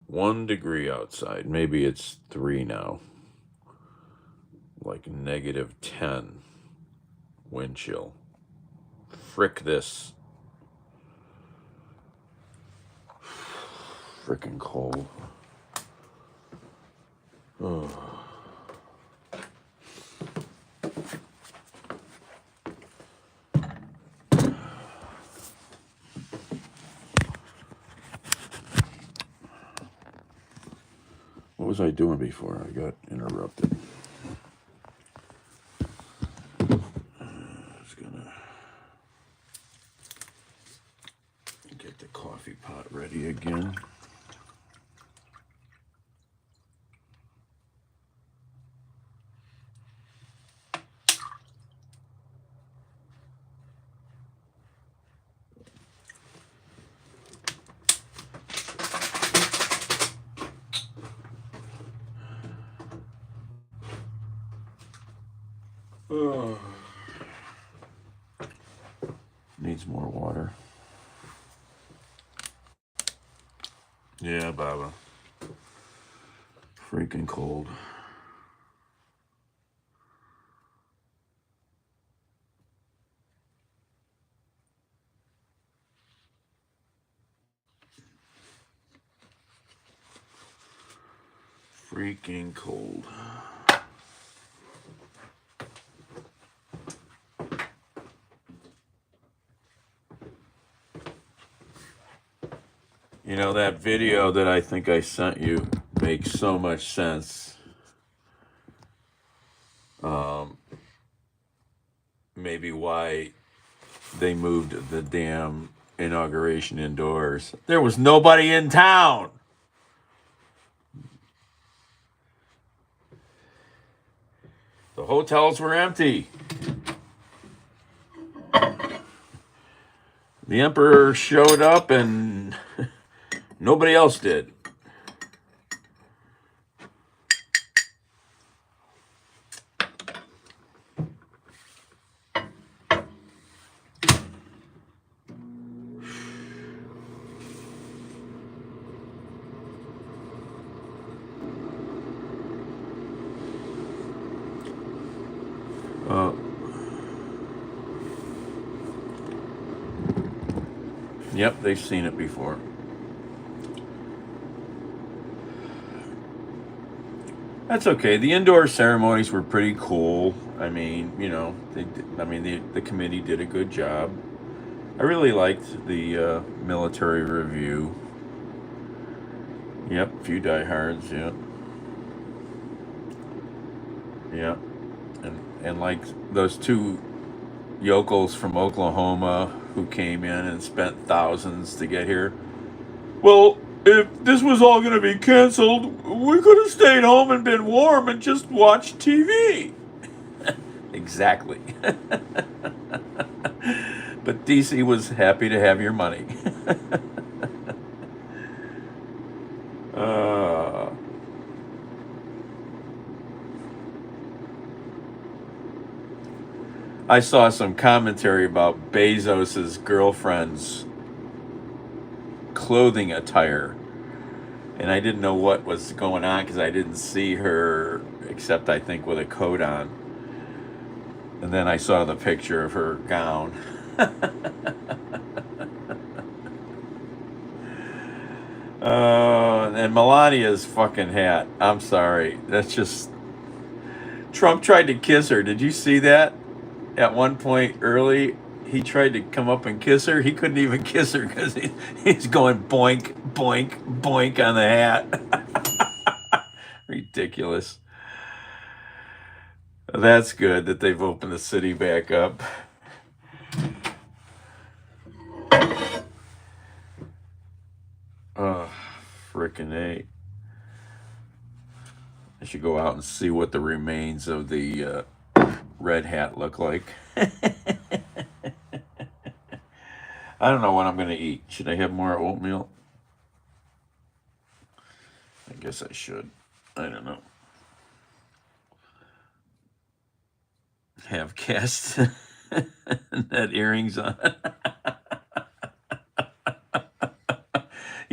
1 degree outside. Maybe it's 3 now. Like -10 wind chill. Frick this. Frickin' cold. Oh. What was I doing before I got interrupted? I was gonna get the coffee pot ready again. Oh. Needs more water. Yeah, Baba. Freaking cold. Freaking cold. You know, that video that I think I sent you makes so much sense. Maybe why they moved the damn inauguration indoors. There was nobody in town. The hotels were empty. The emperor showed up and nobody else did. Yep, they've seen it before. That's okay. The indoor ceremonies were pretty cool. I mean, you know, the committee did a good job. I really liked the military review. Yep, a few diehards. Yeah, yeah, and like those two yokels from Oklahoma who came in and spent thousands to get here. Well, if this was all going to be canceled, we could have stayed home and been warm and just watched TV. Exactly. But DC was happy to have your money. uh, I saw some commentary about Bezos's girlfriend's clothing attire, and I didn't know what was going on because I didn't see her except I think with a coat on. And then I saw the picture of her gown. And Melania's fucking hat. I'm sorry. That's just. Trump tried to kiss her. Did you see that? At one point early, he tried to come up and kiss her. He couldn't even kiss her because he's going boink, boink, boink on the hat. Ridiculous. That's good that they've opened the city back up. Oh, frickin' A. I should go out and see what the remains of the red hat look like. I don't know what I'm going to eat. Should I have more oatmeal? I guess I should. I don't know. Have cast net earrings on.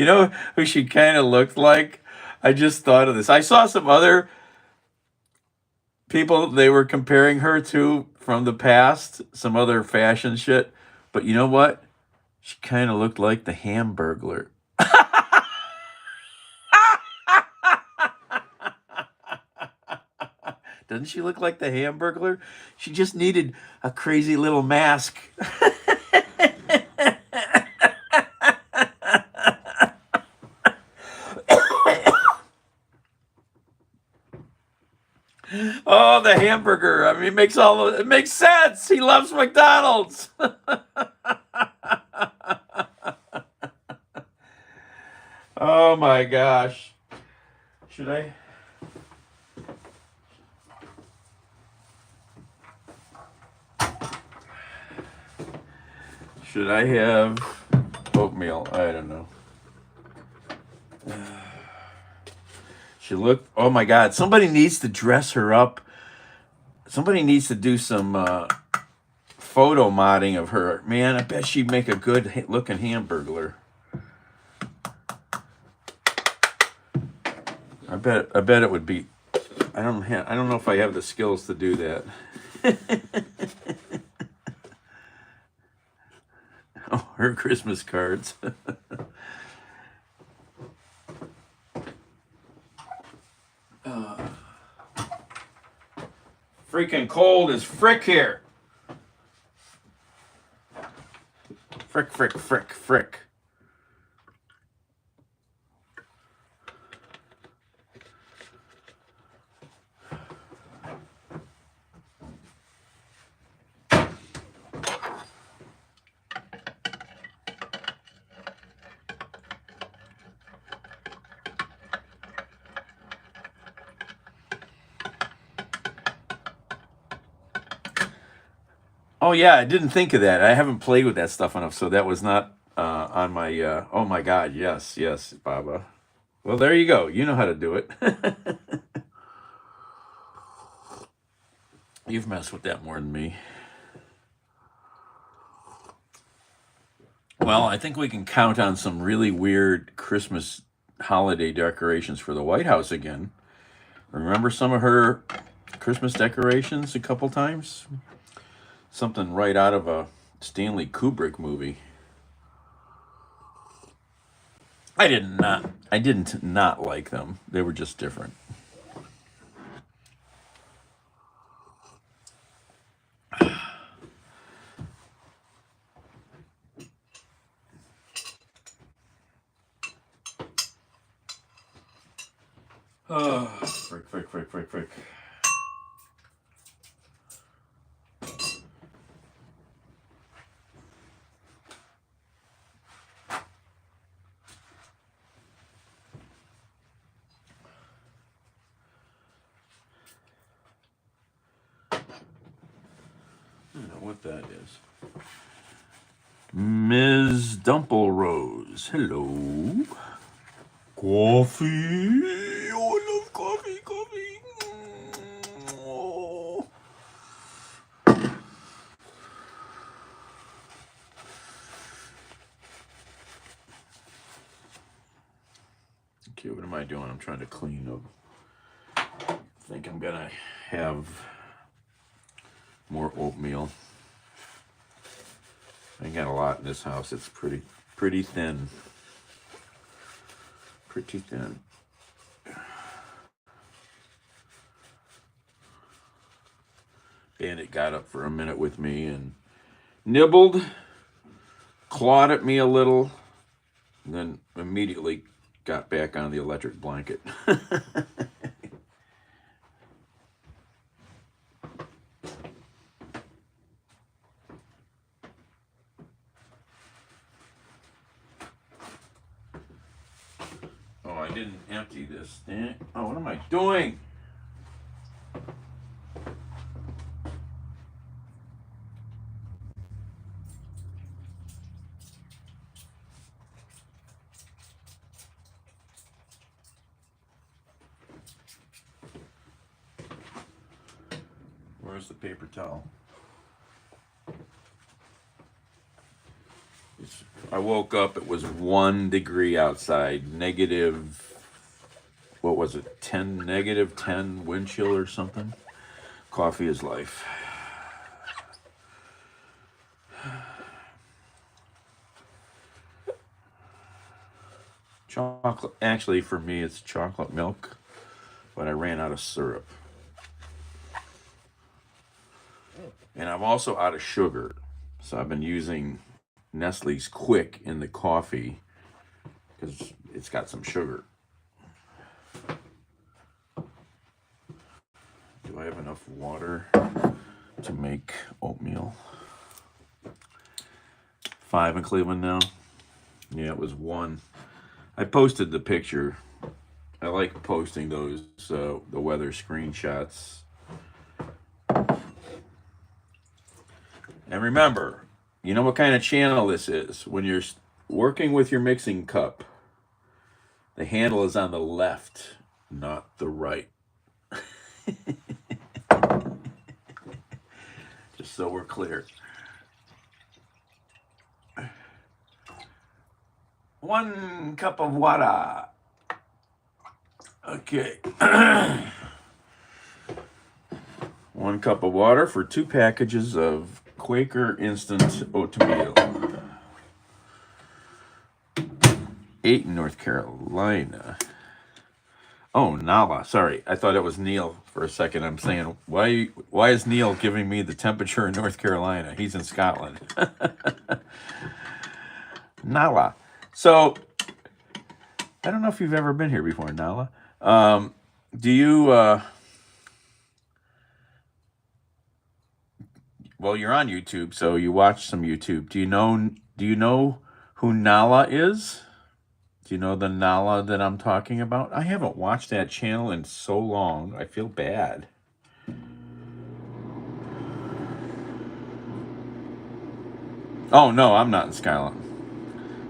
You know who she kind of looked like? I just thought of this. I saw some other people they were comparing her to from the past, some other fashion shit. But you know what? She kind of looked like the Hamburglar. Doesn't she look like the Hamburglar? She just needed a crazy little mask. Oh, the hamburger. I mean, it makes sense. He loves McDonald's. Oh my gosh. Should I? Should I have oatmeal? I don't know. She looked. Oh my God! Somebody needs to dress her up. Somebody needs to do some photo modding of her. Man, I bet she'd make a good looking Hamburglar. I bet it would be. I don't know if I have the skills to do that. Oh, her Christmas cards. Freaking cold as frick here. Frick, frick, frick, frick. Oh yeah, I didn't think of that. I haven't played with that stuff enough, so that was not on my. Oh my God, yes, yes, Baba. Well, there you go. You know how to do it. You've messed with that more than me. Well, I think we can count on some really weird Christmas holiday decorations for the White House again. Remember some of her Christmas decorations a couple times? Something right out of a Stanley Kubrick movie. I didn't not like them. They were just different. Oh, frick, frick, frick, frick, frick. I don't know what that is. Ms. Dumplerose. Hello. Coffee. Oh, I love coffee, coffee. Oh. Okay, what am I doing? I'm trying to clean up. I think I'm gonna have more oatmeal. I ain't got a lot in this house. It's pretty thin. Pretty thin. Bandit got up for a minute with me and nibbled, clawed at me a little, and then immediately got back on the electric blanket. Oh, I didn't empty this. Oh, what am I doing? Where's the paper towel? I woke up, it was 1 degree outside, negative, what was it, 10, negative 10 wind chill or something. Coffee is life. Chocolate, actually for me it's chocolate milk, but I ran out of syrup. And I'm also out of sugar. So I've been using Nestle's Quick in the coffee because it's got some sugar. Do I have enough water to make oatmeal? 5 in Cleveland now. Yeah, it was 1. I posted the picture. I like posting those the weather screenshots. And remember, you know what kind of channel this is. When you're working with your mixing cup, the handle is on the left, not the right. Just so we're clear. 1 cup of water. Okay. 1 cup of water for 2 packages of Quaker instant oatmeal. 8 in North Carolina. Oh, Nala. Sorry, I thought it was Neil for a second. I'm saying, why is Neil giving me the temperature in North Carolina? He's in Scotland. Nala. So, I don't know if you've ever been here before, Nala. Do you... well, you're on YouTube, so you watch some YouTube. Do you know who Nala is? Do you know the Nala that I'm talking about? I haven't watched that channel in so long. I feel bad. Oh, no, I'm not in Scotland.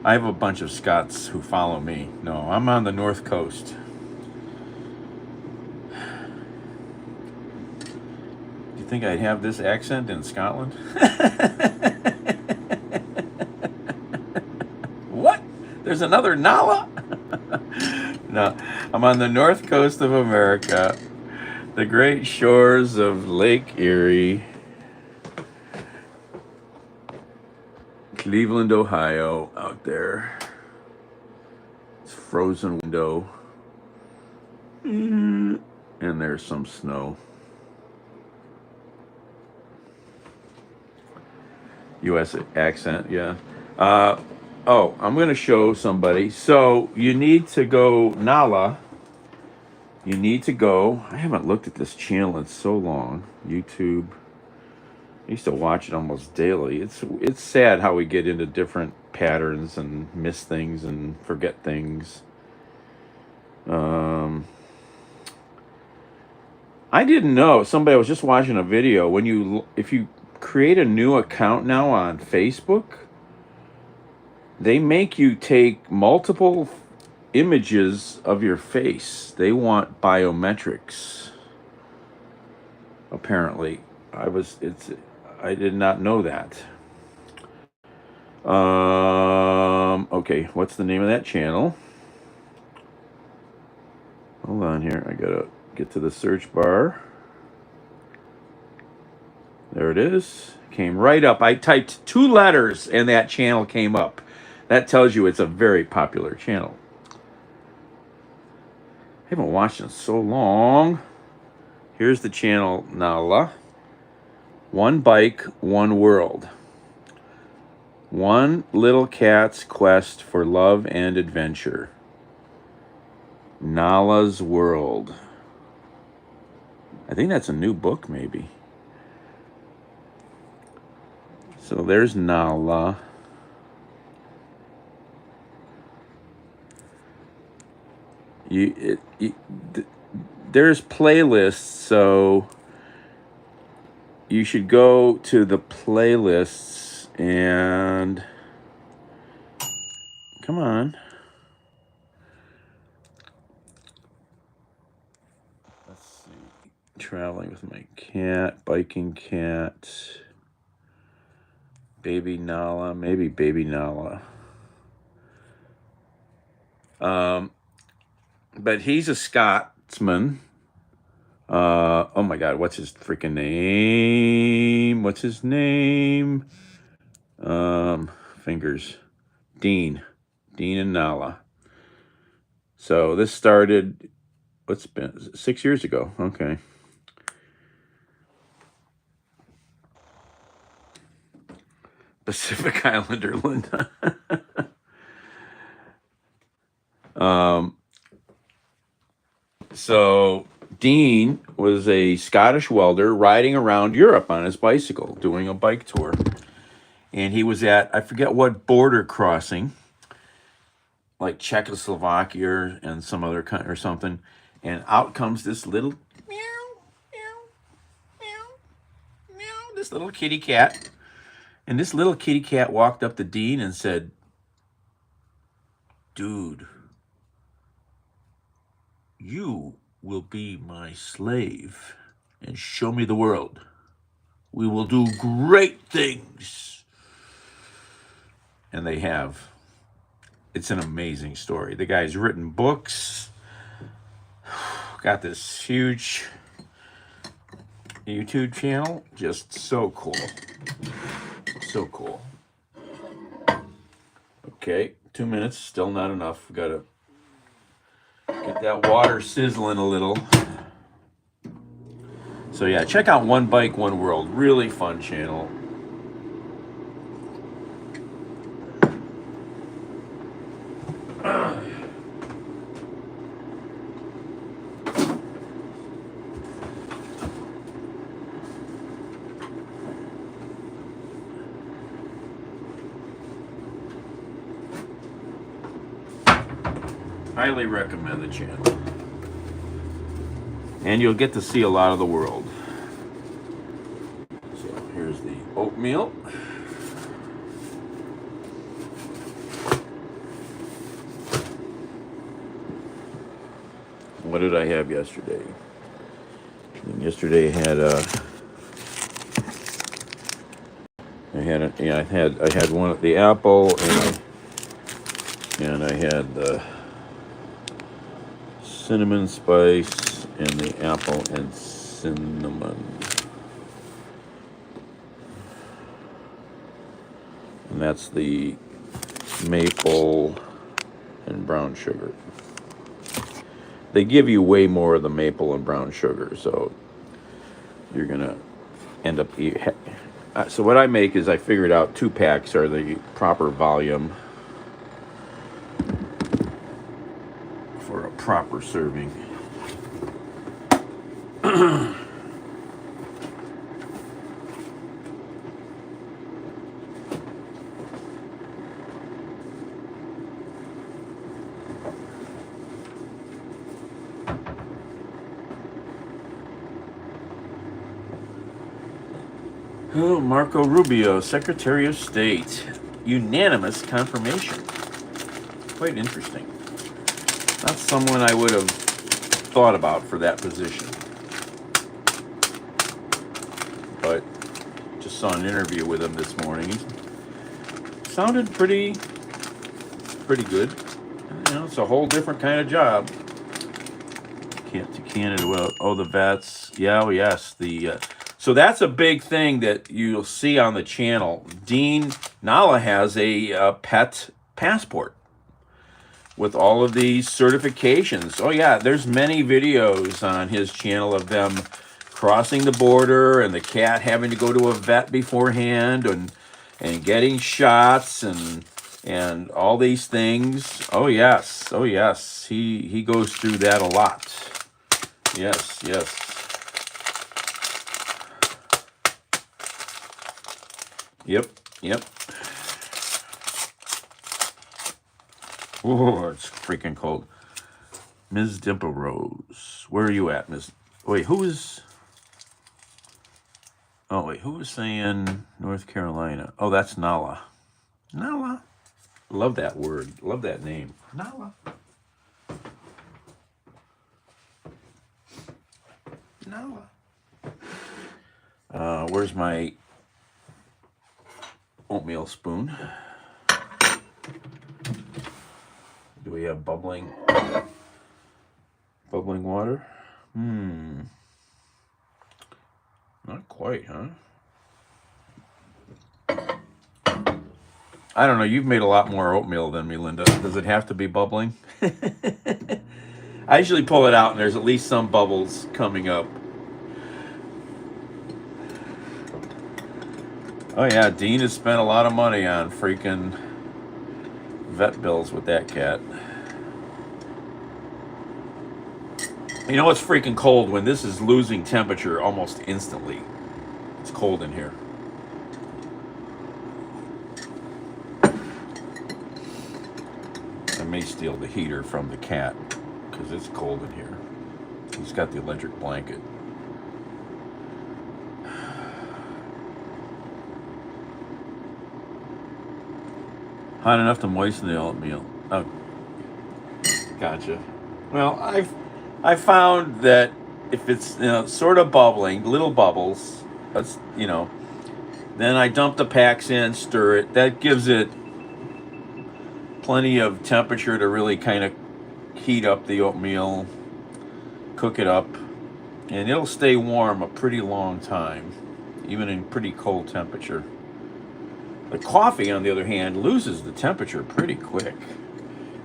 I have a bunch of Scots who follow me. No, I'm on the North Coast. Do you think I'd have this accent in Scotland? What? There's another Nala? No, I'm on the North Coast of America, the great shores of Lake Erie, Cleveland, Ohio, out there. It's frozen window. And there's some snow. U.S. accent, yeah. Oh, I'm going to show somebody. So you need to go, Nala. You need to go. I haven't looked at this channel in so long. YouTube. I used to watch it almost daily. It's sad how we get into different patterns and miss things and forget things. I didn't know. I was just watching a video. If you create a new account now on Facebook, they make you take multiple images of your face. They want biometrics. Apparently, I did not know that. Okay, what's the name of that channel? Hold on here. I gotta get to the search bar. There it is. Came right up. I typed 2 letters and that channel came up. That tells you it's a very popular channel. I haven't watched it in so long. Here's the channel, Nala. 1 bike, 1 world. 1 little cat's quest for love and adventure. Nala's World. I think that's a new book, maybe. So there's Nala. There's playlists, so you should go to the playlists and come on. Let's see. Traveling with my cat, biking cat, baby Nala, maybe baby Nala. But he's a Scotsman. Oh my God, what's his freaking name? What's his name? Fingers. Dean and Nala. So this started, what's been 6 years ago? Okay. Pacific Islander Linda. So Dean was a Scottish welder riding around Europe on his bicycle, doing a bike tour. And he was at, I forget what border crossing, like Czechoslovakia and some other country or something. And out comes this little meow, meow, meow, meow, this little kitty cat. And this little kitty cat walked up to Dean and said, "Dude, you will be my slave and show me the world. We will do great things." And they have. It's an amazing story. The guy's written books, got this huge YouTube channel. Just so cool. So cool. Okay, 2 minutes, still not enough. We gotta get that water sizzling a little. So yeah, check out One Bike, One World. Really fun channel. Highly recommend the channel. And you'll get to see a lot of the world. So here's the oatmeal. What did I have yesterday? Yesterday I had one of the apple and I had the cinnamon spice and the apple and cinnamon. And that's the maple and brown sugar. They give you way more of the maple and brown sugar, so you're gonna end up eating. So what I make is I figured out 2 packs are the proper volume for a proper serving. Oh, Marco Rubio, Secretary of State. Unanimous confirmation. Quite interesting. Not someone I would have thought about for that position. But just saw an interview with him this morning. He sounded pretty good. You know, it's a whole different kind of job. To Canada, well, oh, the vets. Yeah, oh, yes. So that's a big thing that you'll see on the channel. Dean Nala has a pet passport with all of these certifications. Oh yeah, there's many videos on his channel of them crossing the border and the cat having to go to a vet beforehand and getting shots and all these things. Oh yes, he goes through that a lot. Yes. Yep. Oh, it's freaking cold. Ms. Dimple Rose, where are you at, Ms.? Wait, who was saying North Carolina? Oh, that's Nala. Nala. Love that word. Love that name. Nala. Where's my oatmeal spoon? Do Do we have bubbling water? Not quite, huh? I don't know. You've made a lot more oatmeal than me, Linda. Does it have to be bubbling? I usually pull it out and there's at least some bubbles coming up. Oh yeah, Dean has spent a lot of money on freaking vet bills with that cat. You know it's freaking cold when this is losing temperature almost instantly. It's cold in here. I may steal the heater from the cat because it's cold in here. He's got the electric blanket. Hot enough to moisten the oatmeal. Oh, gotcha. Well, I found that if it's sort of bubbling, little bubbles, that's then I dump the packs in, stir it. That gives it plenty of temperature to really kind of heat up the oatmeal, cook it up, and it'll stay warm a pretty long time, even in pretty cold temperature. The coffee, on the other hand, loses the temperature pretty quick.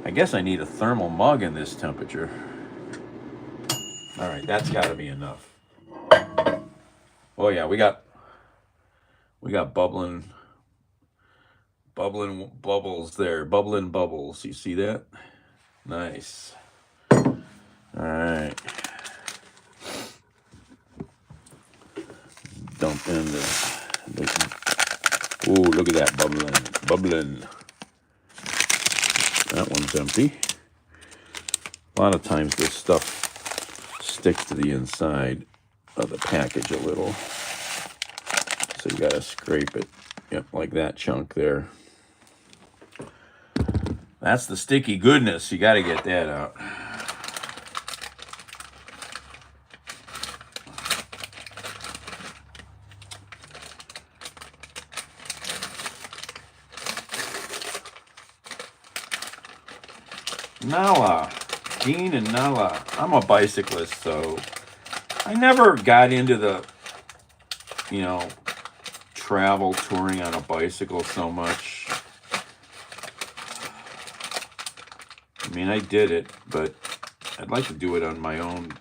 I guess I need a thermal mug in this temperature. All right, that's got to be enough. Oh yeah, we got bubbling bubbles there. Bubbling bubbles. You see that? Nice. All right. Dump in the. Ooh, look at that bubbling. That one's empty. A lot of times this stuff sticks to the inside of the package a little. So you gotta scrape it. Yep, like that chunk there. That's the sticky goodness. You gotta get that out. Nala, Dean and Nala. I'm a bicyclist, so I never got into the, travel touring on a bicycle so much. I mean, I did it, but I'd like to do it on my own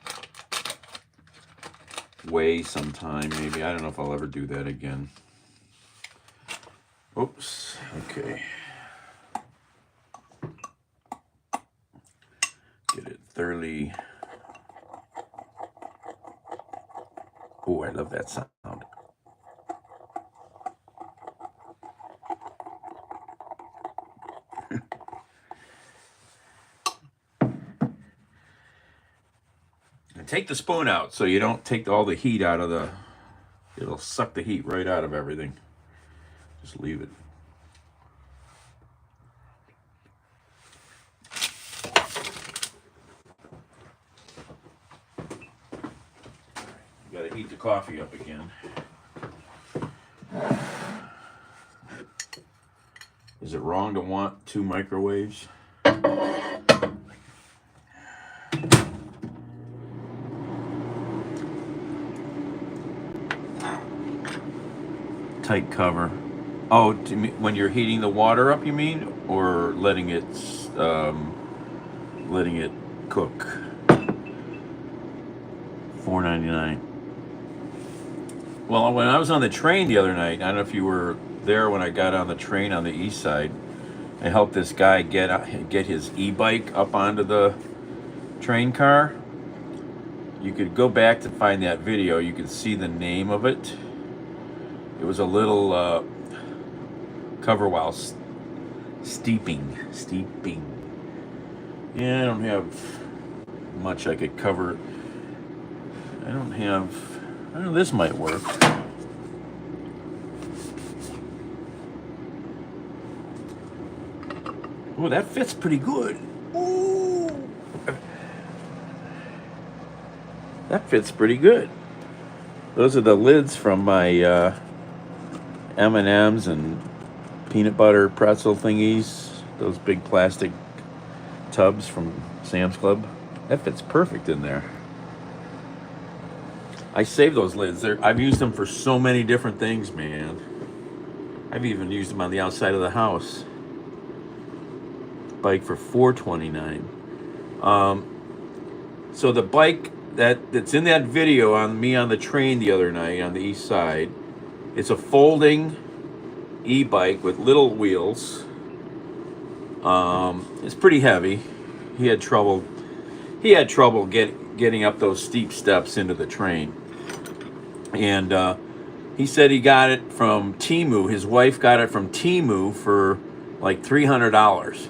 way sometime, maybe. I don't know if I'll ever do that again. Oops, okay. Get it thoroughly. Oh, I love that sound. And take the spoon out so you don't take all the heat out of the, it'll suck the heat right out of everything. Just leave it. Gotta heat the coffee up again. Is it wrong to want 2 microwaves? Tight cover. Oh, when you're heating the water up, you mean, or letting it cook? $4.99. Well, when I was on the train the other night, I don't know if you were there when I got on the train on the east side. I helped this guy get his e-bike up onto the train car. You could go back to find that video. You could see the name of it. It was a little cover while steeping. Yeah, I don't have much I could cover. I don't know, this might work. Oh, that fits pretty good. Ooh. That fits pretty good. Those are the lids from my M&Ms and peanut butter pretzel thingies. Those big plastic tubs from Sam's Club. That fits perfect in there. I save those lids. I've used them for so many different things, man. I've even used them on the outside of the house. Bike for $4.29. So the bike that's in that video on me on the train the other night on the east side, it's a folding e-bike with little wheels. It's pretty heavy. He had trouble getting up those steep steps into the train. And he said he got it from Temu. His wife got it from Temu for like $300.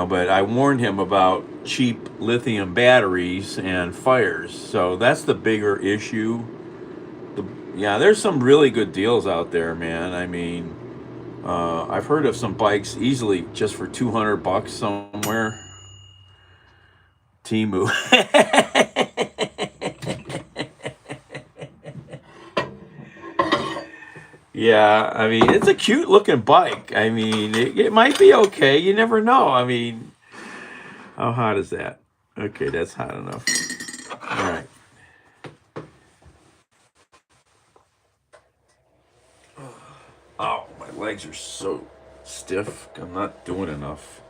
But I warned him about cheap lithium batteries and fires. So that's the bigger issue. There's some really good deals out there, man. I mean, I've heard of some bikes easily just for $200 somewhere. Temu. Yeah, I mean, it's a cute looking bike. I mean, it might be okay. You never know. I mean, how hot is that? Okay, that's hot enough. All right. Oh, my legs are so stiff. I'm not doing enough.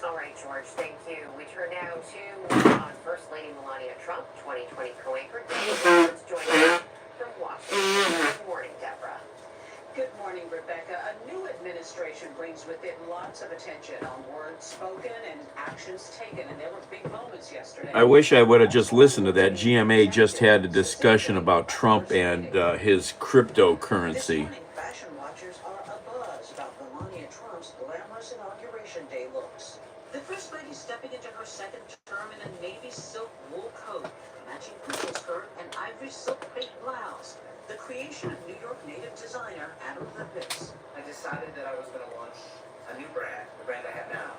All right, George, thank you. We turn now to First Lady Melania Trump, 2020 co-anchor. Let's join us from Washington. Good morning, Deborah. Good morning, Rebecca. A new administration brings with it lots of attention on words spoken and actions taken, and there were big moments yesterday. I wish I would have just listened to that. GMA just had a discussion about Trump and his cryptocurrency. Fashion watchers are abuzz about Melania Trump's glamorous Inauguration Day looks. The First Lady stepping into her second term in a navy silk wool coat, matching poodle skirt and ivory silk crepe blouse. The creation of New York native designer Adam Lippis. I decided that I was going to launch a new brand, the brand I have now,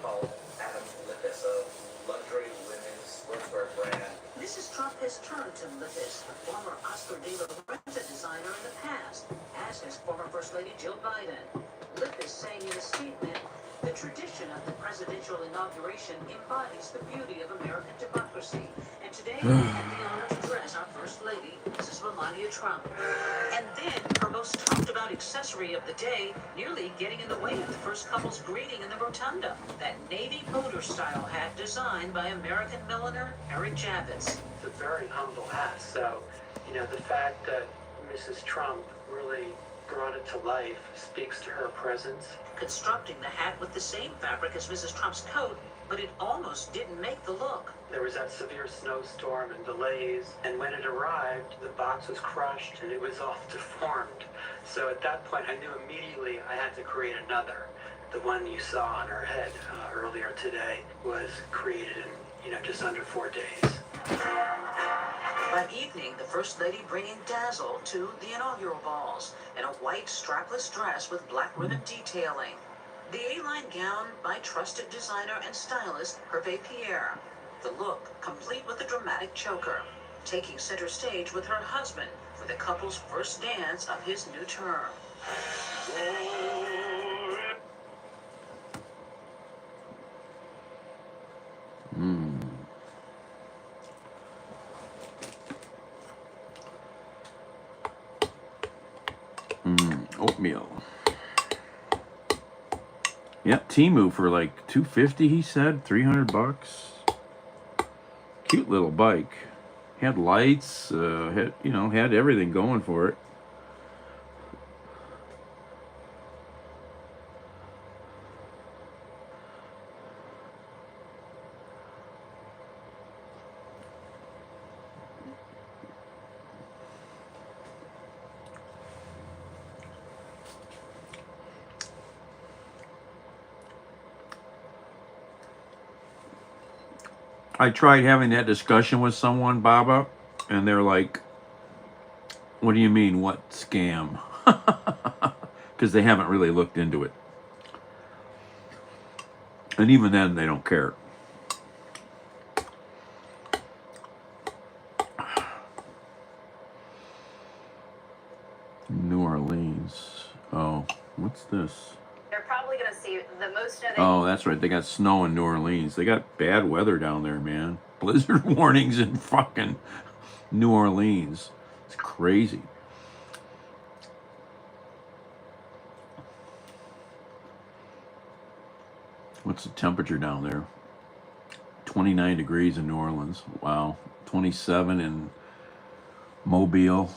called Adam Lippis, a luxury women's sportswear brand. Mrs. Trump has turned to Lippis, a former Oscar de la Renta designer in the past, as has former First Lady Jill Biden. Lippis saying in a statement, the tradition of the presidential inauguration embodies the beauty of American democracy. And today, we had the honor to dress our First Lady, Mrs. Melania Trump. And then, her most talked about accessory of the day, nearly getting in the way of the first couple's greeting in the rotunda. That navy boater-style hat designed by American milliner Eric Javits. It's a very humble hat, so, the fact that Mrs. Trump really brought it to life speaks to her presence. Constructing the hat with the same fabric as Mrs. Trump's coat, but it almost didn't make the look. There was that severe snowstorm and delays, and when it arrived, the box was crushed and it was all deformed. So at that point, I knew immediately I had to create another. The one you saw on her head earlier today was created in, just under 4 days. By evening, the First Lady bringing dazzle to the inaugural balls in a white strapless dress with black ribbon detailing. The A-line gown by trusted designer and stylist Hervé Pierre. The look complete with a dramatic choker, taking center stage with her husband for the couple's first dance of his new term. Oatmeal. Yep, Temu for like $250. He said $300. Cute little bike. Had lights. Had everything going for it. I tried having that discussion with someone, Baba, and they're like, what do you mean, what scam? because they haven't really looked into it. And even then, they don't care. New Orleans. Oh, what's this? They're probably going to see the most of it. Oh, that's right. They got snow in New Orleans. They got bad weather down there, man. Blizzard warnings in fucking New Orleans. It's crazy. What's the temperature down there? 29 degrees in New Orleans. Wow. 27 in Mobile.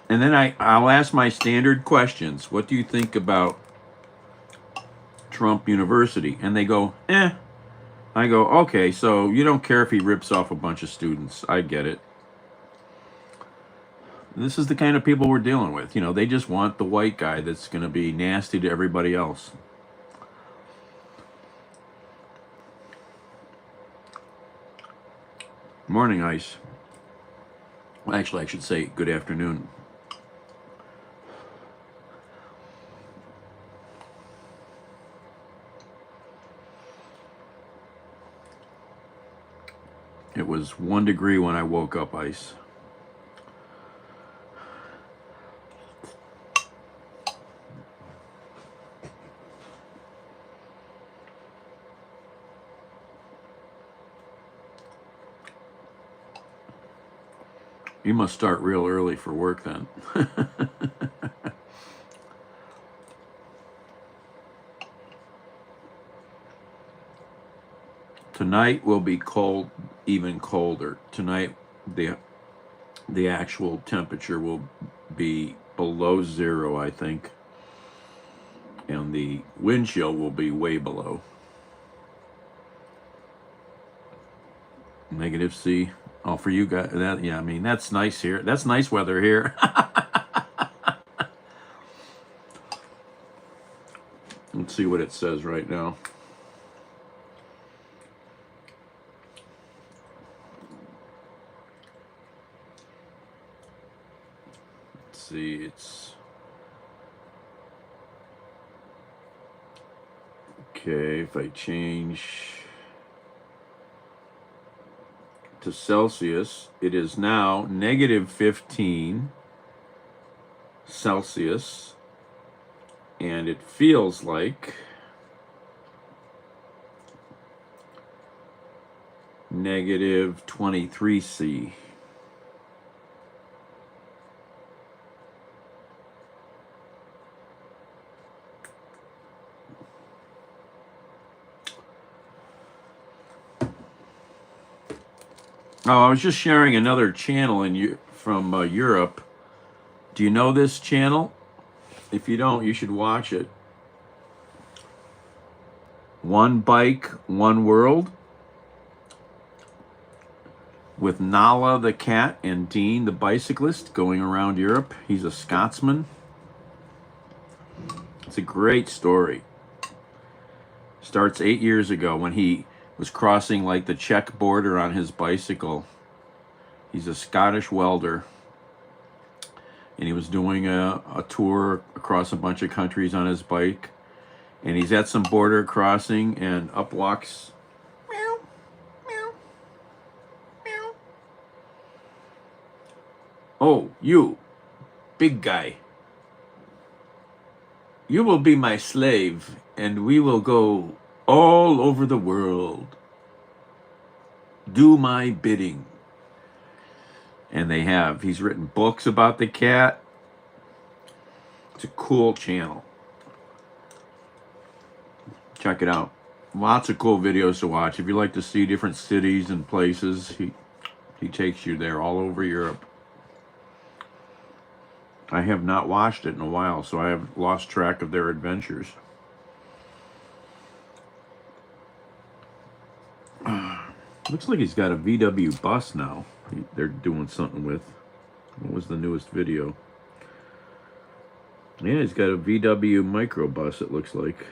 And then I'll ask my standard questions. What do you think about Trump University? And they go, eh. I go, okay, so you don't care if he rips off a bunch of students. I get it. This is the kind of people we're dealing with. You know, they just want the white guy that's going to be nasty to everybody else. Morning, Ice. Well, actually, I should say good afternoon. It was 1 degree when I woke up, Ice. You must start real early for work then. Tonight will be cold, even colder. Tonight, the actual temperature will be below 0, I think. And the wind chill will be way below. -C. Oh, for you guys, that, yeah, I mean, that's nice here. That's nice weather here. Let's see what it says right now. Let's see, it's okay. If I change to Celsius, it is now -15 Celsius, and it feels like -23 C. Oh, I was just sharing another channel from Europe. Do you know this channel? If you don't, you should watch it. One Bike, One World, with Nala the cat and Dean the bicyclist going around Europe. He's a Scotsman. It's a great story. Starts 8 years ago when he was crossing like the Czech border on his bicycle. He's a Scottish welder, and he was doing a tour across a bunch of countries on his bike, and he's at some border crossing, and up walks meow, meow, meow. Oh, you, big guy. You will be my slave, and we will go all over the world. Do my bidding. And they have. He's written books about the cat. It's a cool channel. Check it out. Lots of cool videos to watch. If you like to see different cities and places, he takes you there all over Europe. I have not watched it in a while, so I have lost track of their adventures. Looks like he's got a VW bus now. They're doing something with. What was the newest video? Yeah, he's got a VW microbus, it looks like.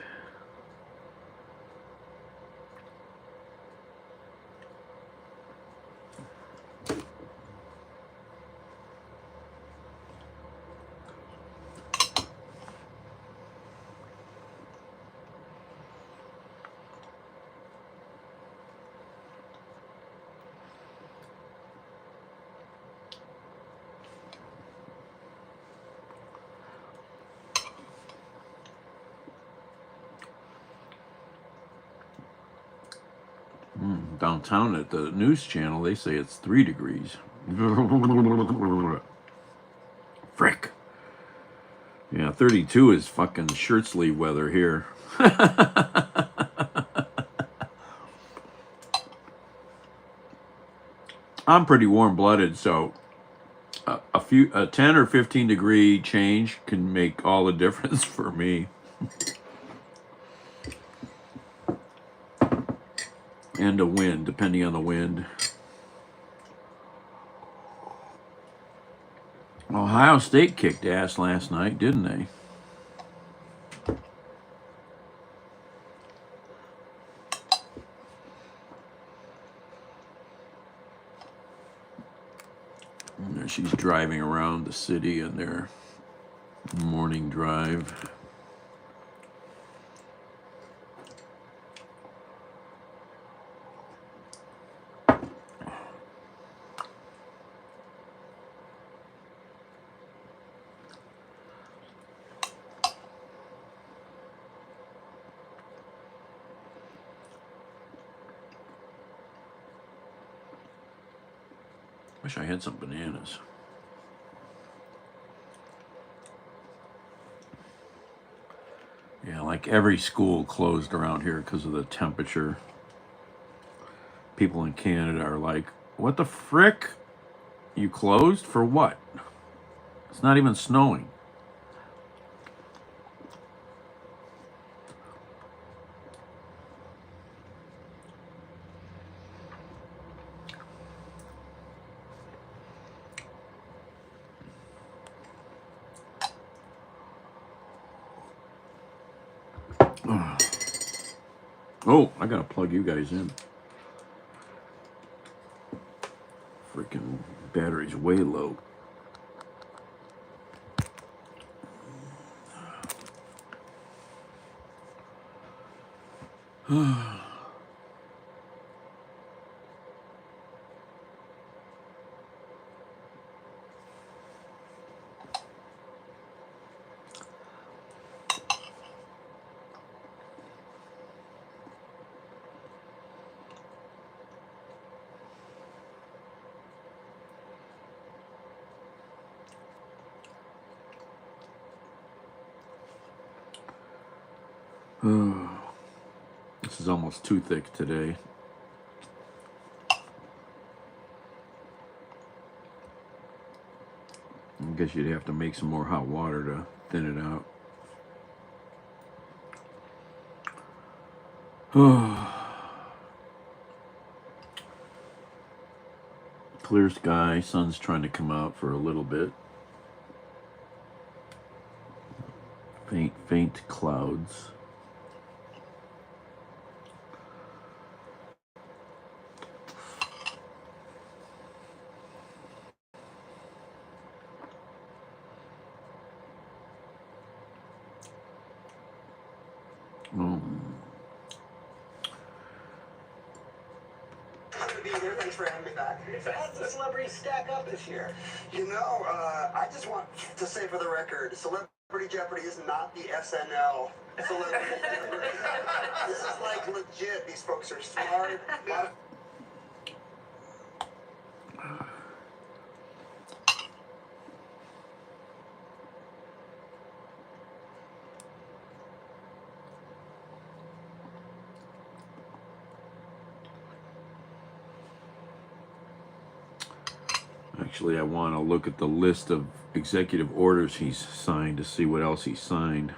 Downtown at the news channel, they say it's 3 degrees. Frick. Yeah, 32 is fucking shirt sleeve weather here. I'm pretty warm-blooded, so a 10 or 15 degree change can make all the difference for me. And a wind, depending on the wind. Ohio State kicked ass last night, didn't they? And there she's driving around the city in their morning drive. Wish I had some bananas. Yeah, like every school closed around here because of the temperature. People in Canada are like, what the frick? You closed? For what? It's not even snowing. Oh, I gotta plug you guys in. Freaking battery's way low. This is almost too thick today. I guess you'd have to make some more hot water to thin it out. Clear sky, sun's trying to come out for a little bit. Faint clouds. Happy to be here. Thanks for having me back. How does the celebrity stack up this year? You know, I just want to say for the record, Celebrity Jeopardy is not the SNL Celebrity Jeopardy. This is like legit. These folks are smart. Actually, I want to look at the list of executive orders he's signed to see what else he signed.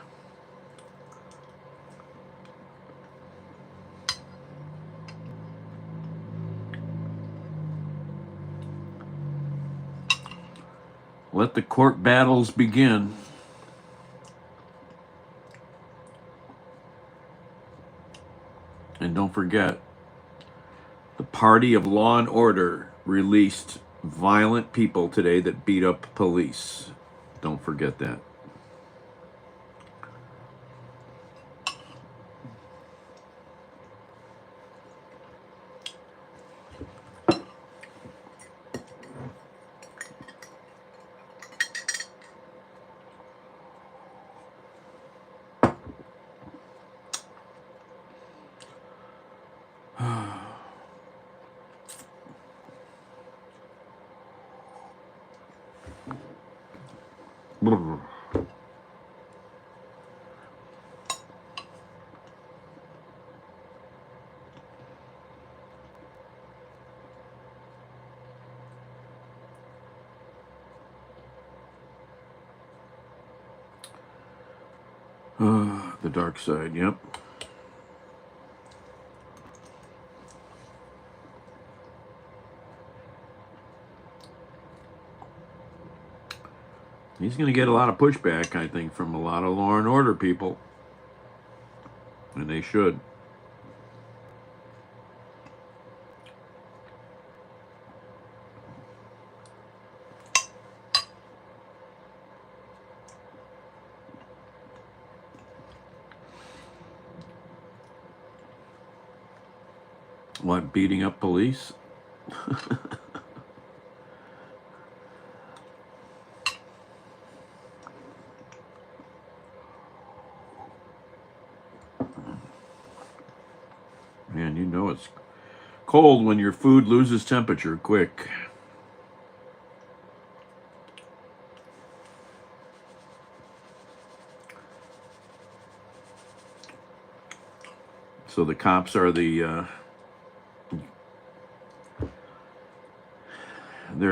Let the court battles begin. And don't forget, the Party of Law and Order released violent people today that beat up police. Don't forget that. The dark side, yep. He's going to get a lot of pushback, I think, from a lot of law and order people. And they should. What, beating up police? Man, you know it's cold when your food loses temperature quick. So the cops are they're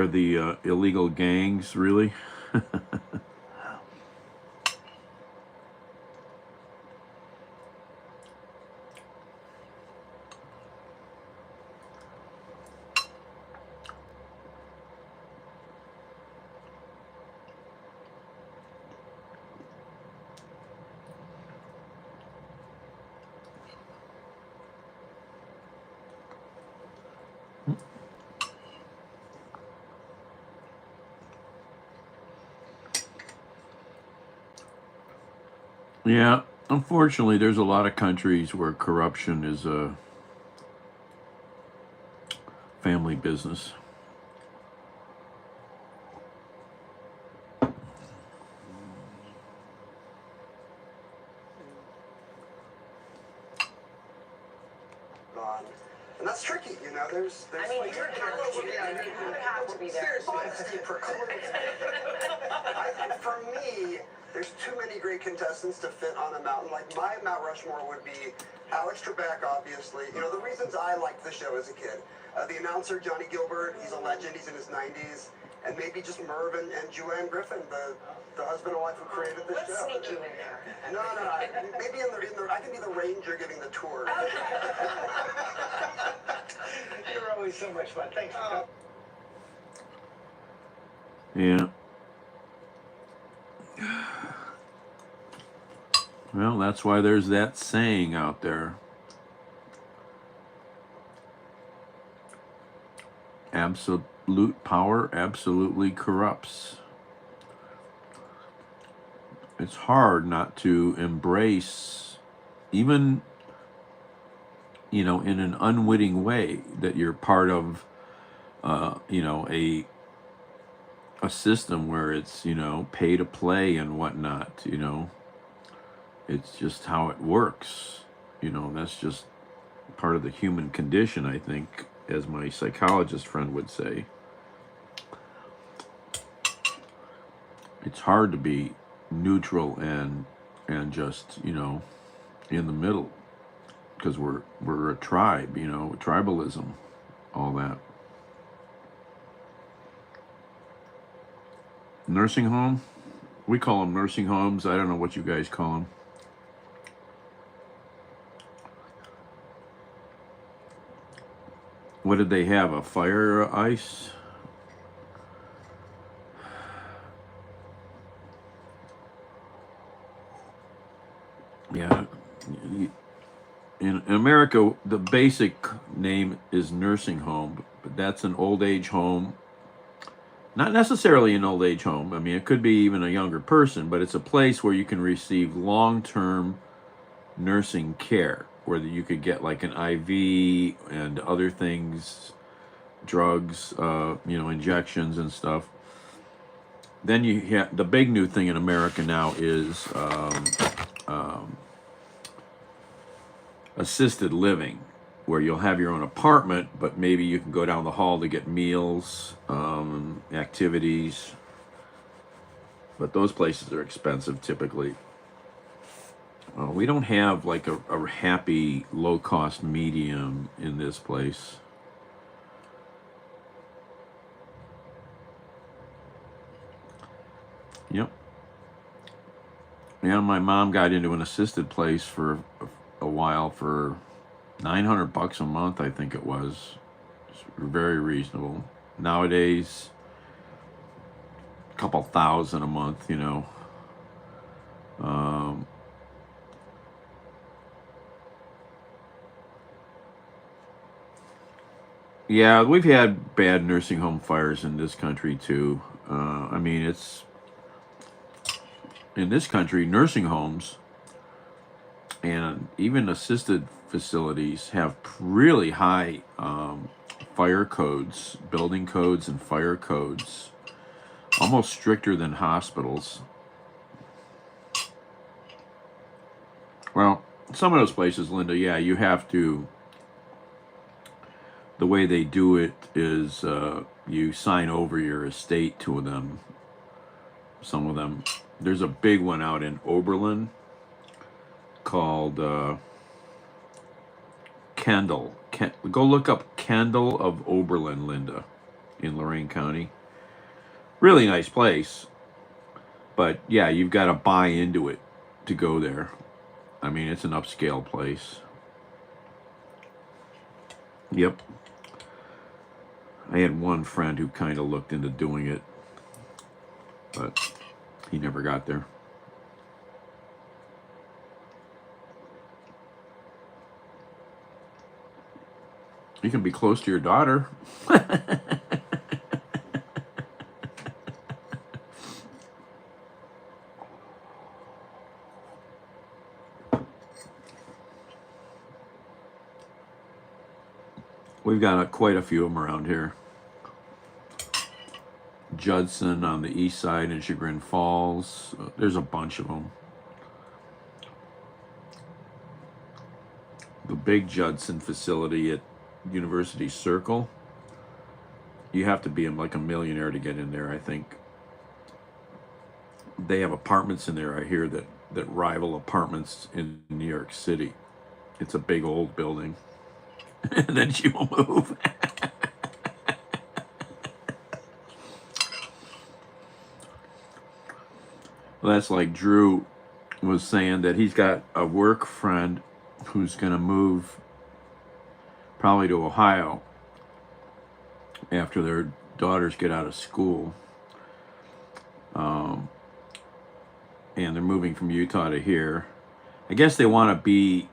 the illegal gangs, really? Yeah, unfortunately, there's a lot of countries where corruption is a family business. And that's tricky, you know. There's I mean, you would have to be there. honesty precludes. For me, there's too many great contestants to fit on a mountain. Like my Mount Rushmore would be Alex Trebek, obviously. You know, the reasons I liked the show as a kid. The announcer, Johnny Gilbert, he's a legend. He's in his 90s. And maybe just Mervyn and Joanne Griffin, the husband and wife who created the Let's show. sneak you in there. No. Maybe I can be the ranger giving the tour. You're always so much fun. Thanks for coming. Yeah. Well, that's why there's that saying out there. Absolute power absolutely corrupts. It's hard not to embrace, even, in an unwitting way, that you're part of, a system where it's, pay to play and whatnot, It's just how it works. That's just part of the human condition, I think, as my psychologist friend would say. It's hard to be neutral and just, in the middle, because we're a tribe, tribalism, all that. Nursing home? We call them nursing homes. I don't know what you guys call them. What did they have? A fire ice? Yeah. In America, the basic name is nursing home, but that's an old age home. Not necessarily an old age home. I mean, it could be even a younger person, but it's a place where you can receive long-term nursing care, where you could get like an IV and other things, drugs, injections and stuff. Then you have the big new thing in America now is assisted living, where you'll have your own apartment, but maybe you can go down the hall to get meals, activities. but those places are expensive typically. We don't have like a happy low cost medium in this place. Yep. Yeah, my mom got into an assisted place for a while for $900 a month, I think it was. It's very reasonable. Nowadays, a couple thousand a month, you know. Um, yeah, we've had bad nursing home fires in this country too. I mean, it's in this country, nursing homes and even assisted facilities have really high fire codes, building codes, and fire codes, almost stricter than hospitals. Well, some of those places, Linda, yeah, you have to. The way they do it is you sign over your estate to them. Some of them. There's a big one out in Oberlin called Kendall. Go look up Kendall of Oberlin, Linda, in Lorain County. Really nice place. But yeah, you've got to buy into it to go there. I mean, it's an upscale place. Yep. I had one friend who kind of looked into doing it, but he never got there. You can be close to your daughter. We've got quite a few of them around here. Judson on the east side in Chagrin Falls. There's a bunch of them. The big Judson facility at University Circle. You have to be like a millionaire to get in there, I think. They have apartments in there, I hear, that rival apartments in New York City. It's a big old building. And then she will move. Well, that's like Drew was saying that he's got a work friend who's going to move probably to Ohio after their daughters get out of school. And they're moving from Utah to here. I guess they want to be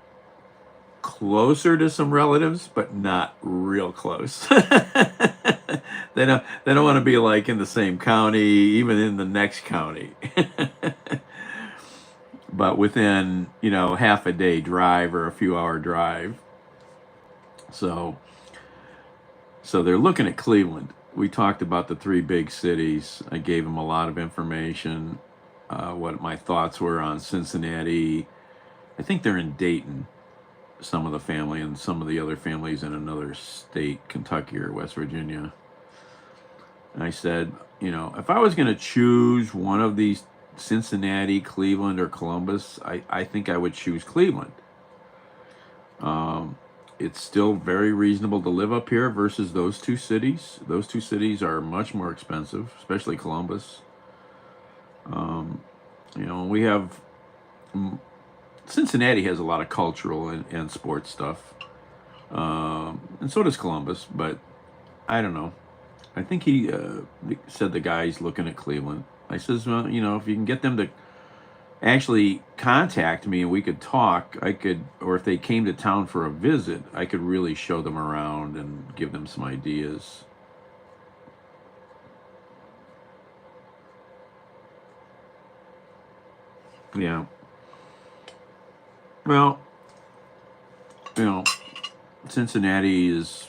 closer to some relatives, but not real close. They don't want to be like in the same county, even in the next county. But within, half a day drive or a few hour drive. So they're looking at Cleveland. We talked about the three big cities. I gave them a lot of information, what my thoughts were on Cincinnati. I think they're in Dayton, some of the family, and some of the other families in another state, Kentucky or West Virginia. And I said, if I was going to choose one of these, Cincinnati, Cleveland, or Columbus, I think I would choose Cleveland. It's still very reasonable to live up here versus those two cities. Those two cities are much more expensive, especially Columbus. We have Cincinnati has a lot of cultural and sports stuff, and so does Columbus. But I don't know. I think he said the guy's looking at Cleveland. I says, well, if you can get them to actually contact me and we could talk, or if they came to town for a visit, I could really show them around and give them some ideas. Yeah. Well, Cincinnati is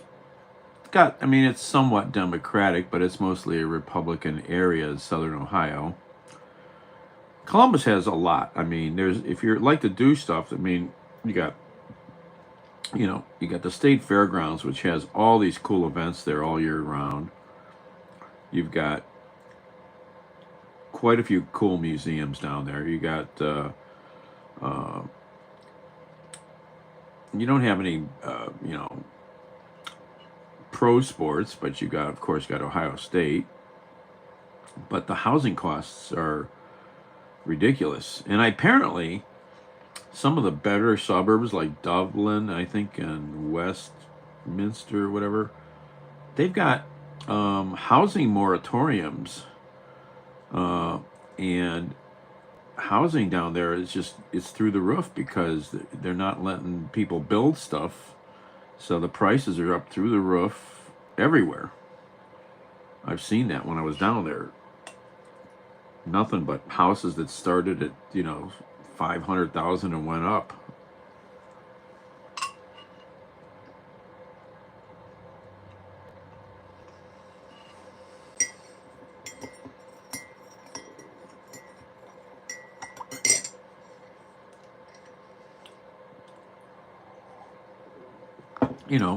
it's somewhat Democratic, but it's mostly a Republican area in Southern Ohio. Columbus has a lot. If you like to do stuff, you got the state fairgrounds, which has all these cool events there all year round. You've got quite a few cool museums down there. You got you don't have any pro sports, but you got, of course, got Ohio State. But the housing costs are ridiculous, and apparently some of the better suburbs like Dublin, I think, and Westminster, whatever, they've got housing moratoriums, and housing down there is just, it's through the roof because they're not letting people build stuff, so the prices are up through the roof everywhere. I've seen that when I was down there. Nothing but houses that started at 500,000 and went up.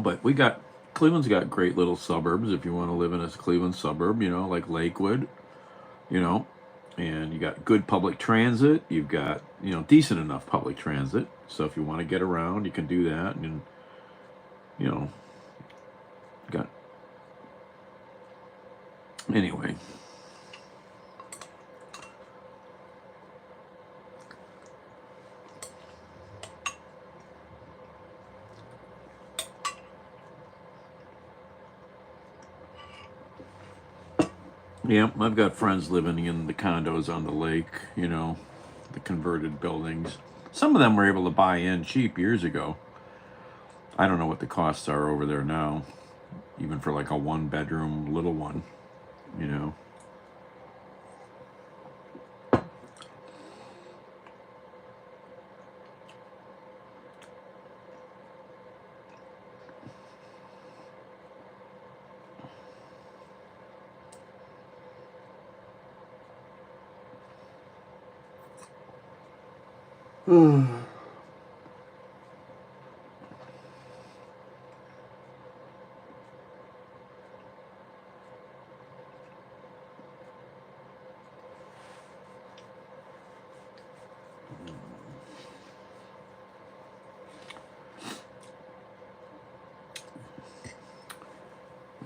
But Cleveland's got great little suburbs if you want to live in a Cleveland suburb, like Lakewood, and you got good public transit. You've got, decent enough public transit. So if you want to get around, you can do that. And, got, anyway. Yeah, I've got friends living in the condos on the lake, the converted buildings. Some of them were able to buy in cheap years ago. I don't know what the costs are over there now, even for like a 1-bedroom little one,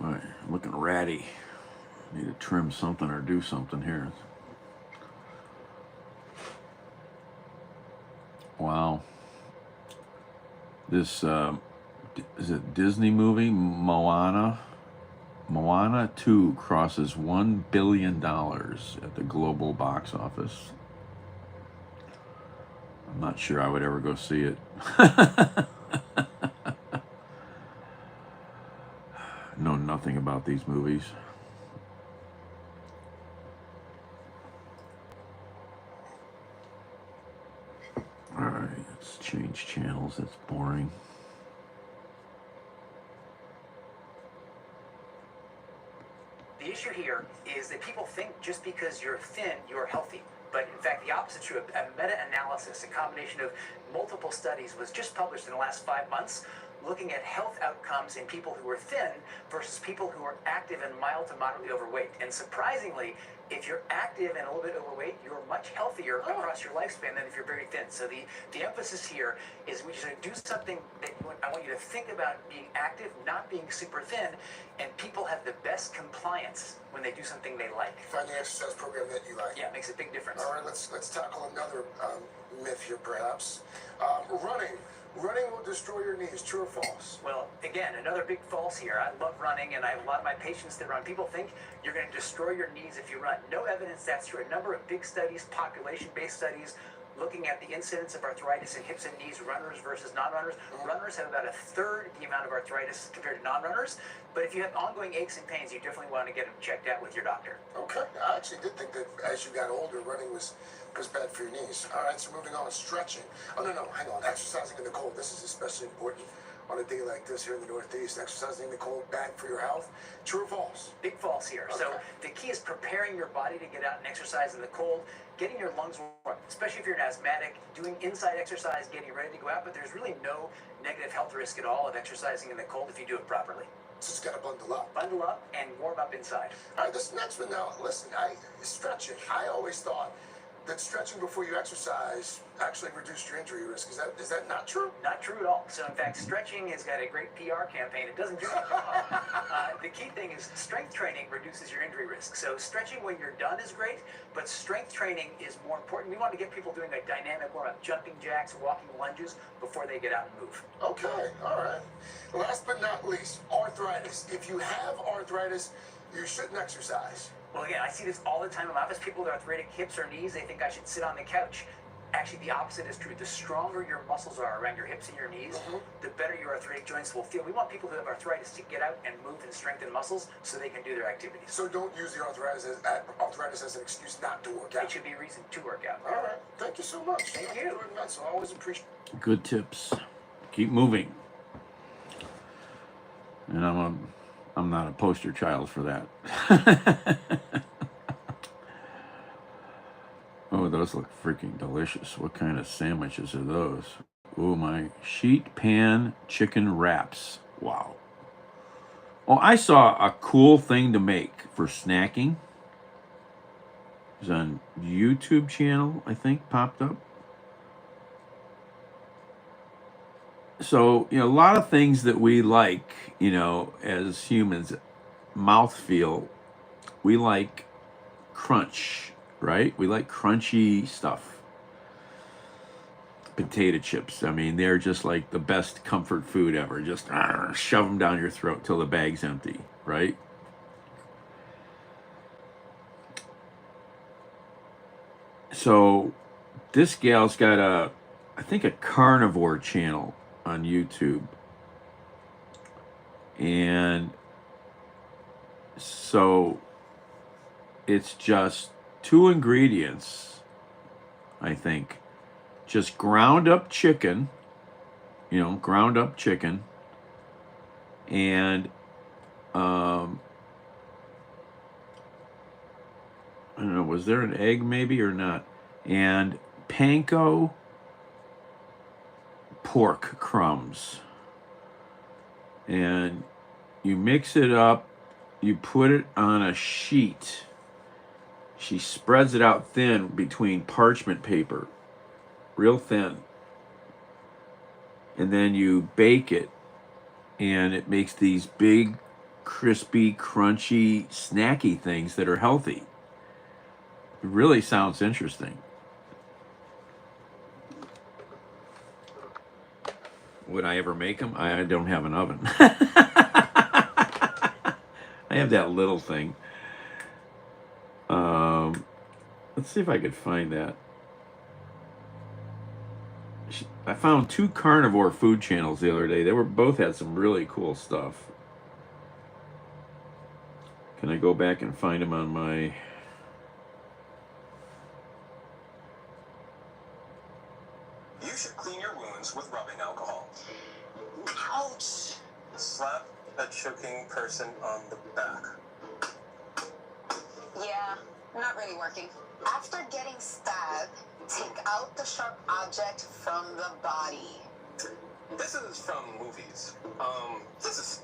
All right, I'm looking ratty. Need to trim something or do something here. Wow. This, is it Disney movie, Moana? Moana 2 crosses $1 billion at the global box office. I'm not sure I would ever go see it. Know nothing about these movies. All right, let's change channels. That's boring. The issue here is that people think just because you're thin, you're healthy. But in fact, the opposite is true. A meta-analysis, a combination of multiple studies, was just published in the last 5 months, looking at health outcomes in people who are thin versus people who are active and mild to moderately overweight. And surprisingly, if you're active and a little bit overweight, you're much healthier across your lifespan than if you're very thin. So the emphasis here is we should do something that I want you to think about being active, not being super thin, and people have the best compliance when they do something they like. Find the exercise program that you like. Yeah, it makes a big difference. All right, let's tackle another myth here, perhaps. Running will destroy your knees. True or false? Well, again, another big false here. I love running, and I have a lot of my patients that run. People think you're going to destroy your knees if you run. No evidence that's true. A number of big studies, population-based studies, looking at the incidence of arthritis in hips and knees, runners versus non-runners. Runners have about a third the amount of arthritis compared to non-runners. But if you have ongoing aches and pains, you definitely want to get them checked out with your doctor. Okay. I actually did think that as you got older, running was bad for your knees. All right, so moving on, stretching. Oh, no, hang on. Exercising in the cold. This is especially important on a day like this here in the Northeast. Exercising in the cold, bad for your health. True or false? Big false here. Okay. So the key is preparing your body to get out and exercise in the cold, getting your lungs warm, especially if you're an asthmatic, doing inside exercise, getting ready to go out. But there's really no negative health risk at all of exercising in the cold if you do it properly. So it's got to bundle up. Bundle up and warm up inside. All right, this next one now, listen, stretching. I always thought that stretching before you exercise actually reduced your injury risk. Is that not true? Not true at all. So in fact, stretching has got a great PR campaign. It doesn't do it. The key thing is strength training reduces your injury risk. So stretching when you're done is great, but strength training is more important. We want to get people doing a dynamic warm-up, jumping jacks, walking lunges before they get out and move. Okay, all right. Last but not least, arthritis. If you have arthritis, you shouldn't exercise. Well, again, I see this all the time in my office. People with arthritic hips or knees, they think I should sit on the couch. Actually, the opposite is true. The stronger your muscles are around your hips and your knees, the better your arthritic joints will feel. We want people who have arthritis to get out and move and strengthen muscles so they can do their activities. So don't use the arthritis as an excuse not to work out. It should be a reason to work out. All right. Thank you so much. Thank you. So I always appreciate. Good tips. Keep moving. And I'm not a poster child for that. Oh, those look freaking delicious. What kind of sandwiches are those? Oh, my sheet pan chicken wraps. Wow. Oh, I saw a cool thing to make for snacking. It was on YouTube channel, I think, popped up. So, a lot of things that we like, as humans, mouthfeel, we like crunch, right? We like crunchy stuff. Potato chips, I mean, they're just like the best comfort food ever. Just shove them down your throat till the bag's empty, right? So, this gal's got I think a carnivore channel on YouTube. And so it's just 2 ingredients, I think. Just ground up chicken, and I don't know, was there an egg maybe or not? And panko pork crumbs. And you mix it up, you put it on a sheet. She spreads it out thin between parchment paper, real thin. And then you bake it, and it makes these big, crispy, crunchy, snacky things that are healthy. It really sounds interesting. Would I ever make them? I don't have an oven. I have that little thing. Let's see if I could find that. I found 2 carnivore food channels the other day. They both had some really cool stuff. Can I go back and find them on my... You should clean your wounds with rubbing alcohol. Ouch! Slap a choking person on the back. Yeah, not really working. After getting stabbed, take out the sharp object from the body. This is from movies. This is...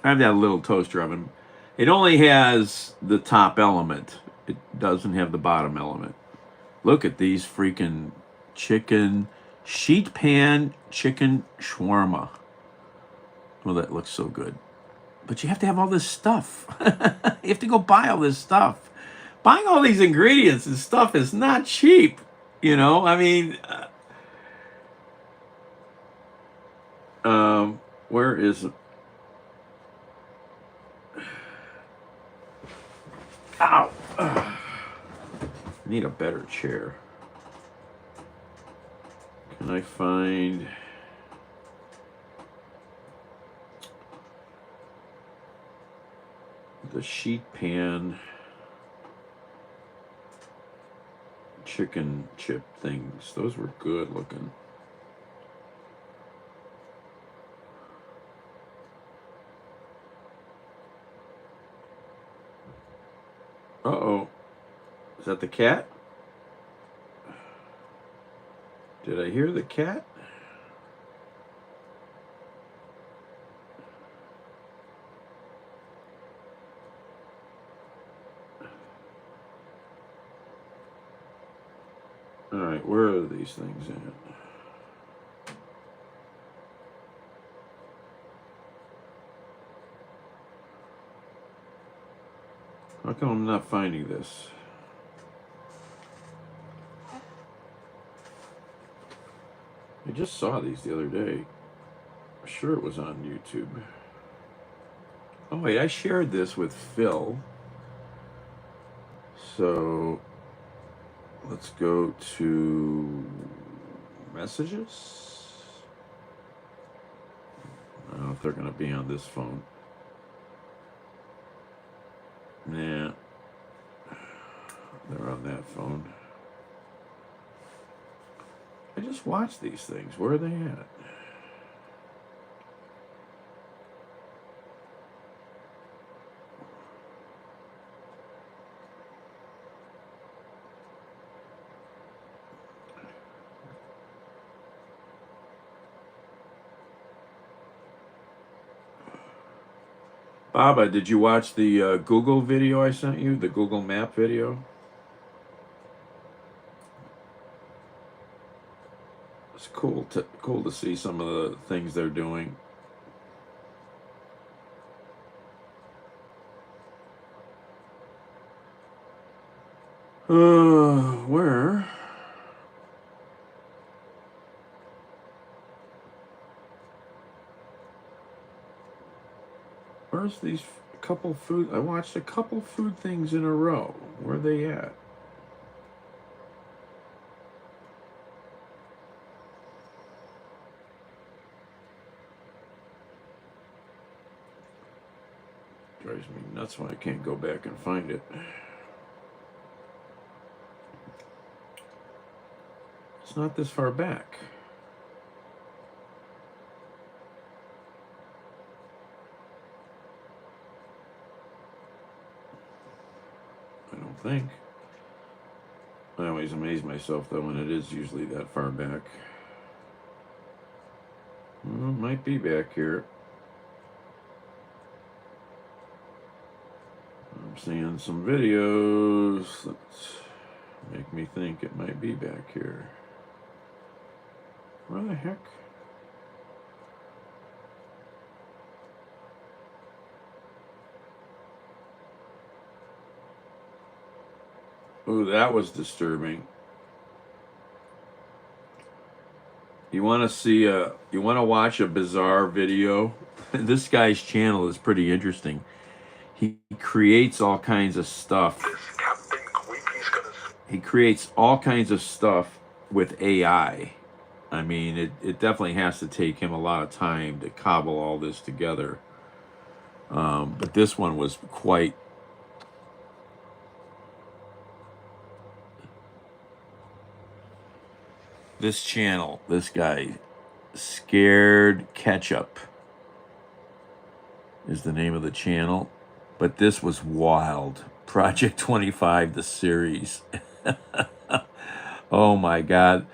I have that little toaster oven. It only has the top element. It doesn't have the bottom element. Look at these freaking chicken, sheet pan chicken shawarma. Well, that looks so good. But you have to have all this stuff. You have to go buy all this stuff. Buying all these ingredients and stuff is not cheap. I mean, where is it? Ow. I need a better chair. Can I find... the sheet pan chicken chip things? Those were good looking. Uh-oh. Is that the cat? Did I hear the cat? All right, where are these things at? How come I'm not finding this? I just saw these the other day. I'm sure it was on YouTube. Oh wait, I shared this with Phil. So let's go to messages. I don't know if they're going to be on this phone. Nah, they're on that phone. I just watched these things. Where are they at? Baba, did you watch the Google video I sent you? The Google Map video? It's cool to see some of the things they're doing. Where? Where's these couple food? I watched a couple food things in a row. Where are they at? Drives me nuts when I can't go back and find it. It's not this far back. I don't think. I always amaze myself though when it is usually that far back. Well, it might be back here. I'm seeing some videos that make me think it might be back here. Where the heck? Oh, that was disturbing. You want to see you want to watch a bizarre video? This guy's channel is pretty interesting. He creates all kinds of stuff. He creates all kinds of stuff with AI. I mean, it definitely has to take him a lot of time to cobble all this together. But this one was quite... This channel, this guy, Scared Ketchup is the name of the channel. But this was wild. Project 25, the series. Oh my God.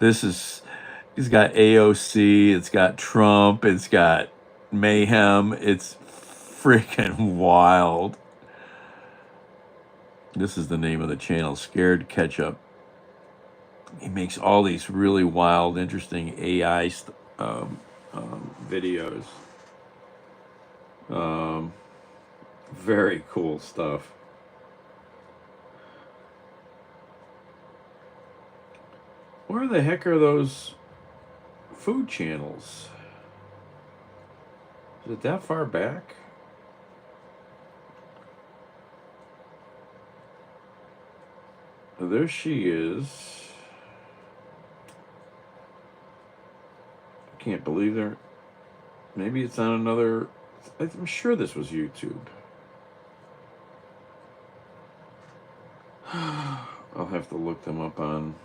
He's got AOC, it's got Trump, it's got mayhem. It's freaking wild. This is the name of the channel, Scared Ketchup. He makes all these really wild, interesting AI videos. Very cool stuff. Where the heck are those food channels? Is it that far back? Oh, there she is. I can't believe there. Maybe it's on another. I'm sure this was YouTube. I'll have to look them up on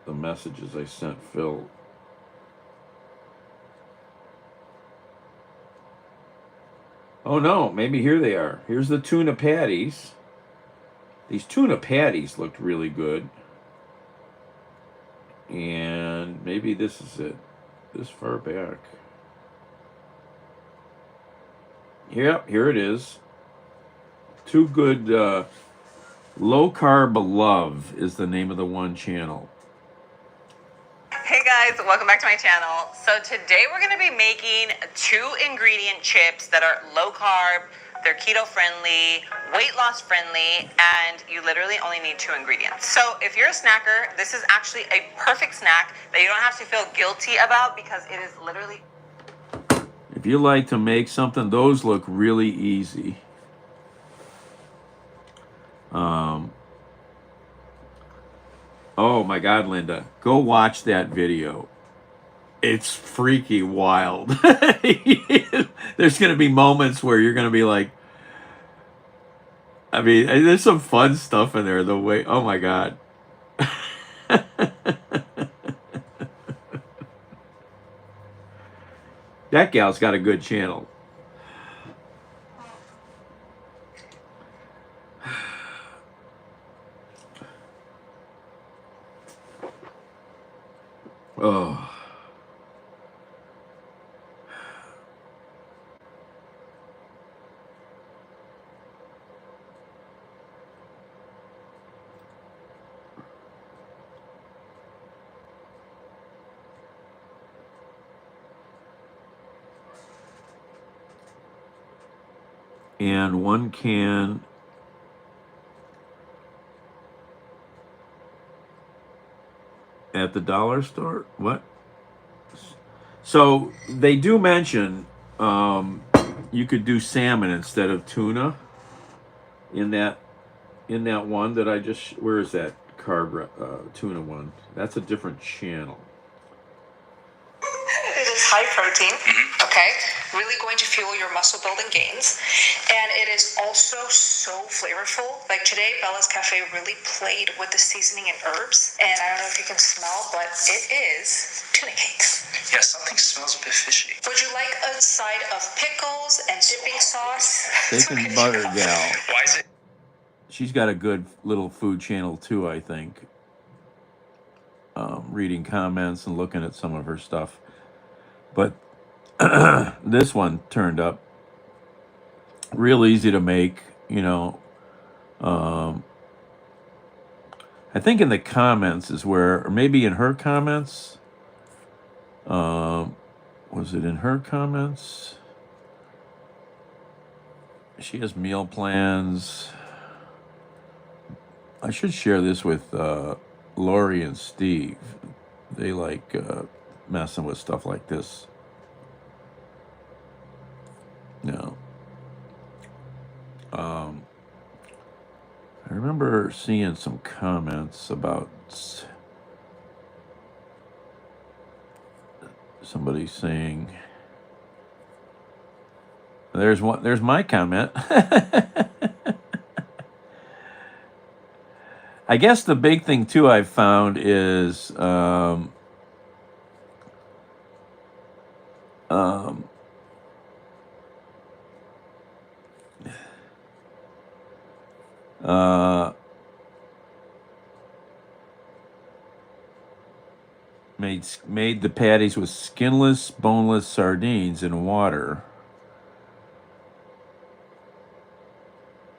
the messages I sent Phil. Oh no, maybe here they are. Here's the tuna patties. These tuna patties looked really good. And maybe this is it. This far back. Yep, here it is. Two good Low Carb Love is the name of the one channel. Hey guys, welcome back to my channel. So today we're going to be making 2 ingredient chips that are low carb, they're keto friendly, weight loss friendly, and you literally only need 2 ingredients. So if you're a snacker, this is actually a perfect snack that you don't have to feel guilty about because it is literally... If you like to make something, those look really easy. Oh my God, Linda, go watch that video. It's freaky wild. There's going to be moments where you're going to be like, I mean, there's some fun stuff in there. The way, oh my God. That gal's got a good channel. Oh. And 1 can at the dollar store. What? So they do mention you could do salmon instead of tuna in that one that I just, where is that carb tuna one? That's a different channel. It is high protein, okay? Really going to fuel your muscle building gains. And it is also so flavorful. Like today, Bella's Cafe really played with the seasoning and herbs. And I don't know if you can smell, but it is tuna cakes. Yeah, something smells a bit fishy. Would you like a side of pickles and dipping sauce? Steak and butter gal. Why is it? She's got a good little food channel too, I think. Reading comments and looking at some of her stuff. But this one turned up real easy to make, you know. I think in the comments is where, or maybe in her comments. Was it in her comments? She has meal plans. I should share this with Lori and Steve. They like messing with stuff like this. No. I remember seeing some comments about somebody saying, there's my comment. I guess the big thing too I've found is made the patties with skinless, boneless sardines in water.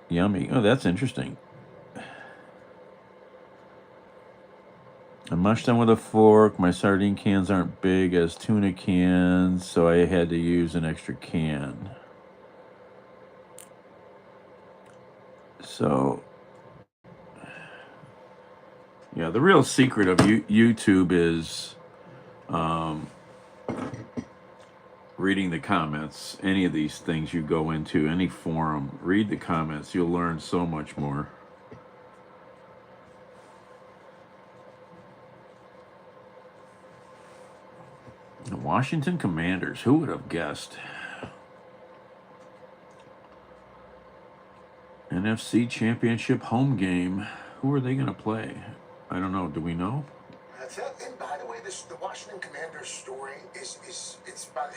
Yummy. Oh, that's interesting. I mushed them with a fork. My sardine cans aren't big as tuna cans, so I had to use an extra can. So, yeah, the real secret of YouTube is reading the comments. Any of these things you go into, any forum, read the comments. You'll learn so much more. The Washington Commanders, who would have guessed? NFC Championship home game. Who are they going to play? I don't know. Do we know? That's it. And by the way, the Washington Commanders story is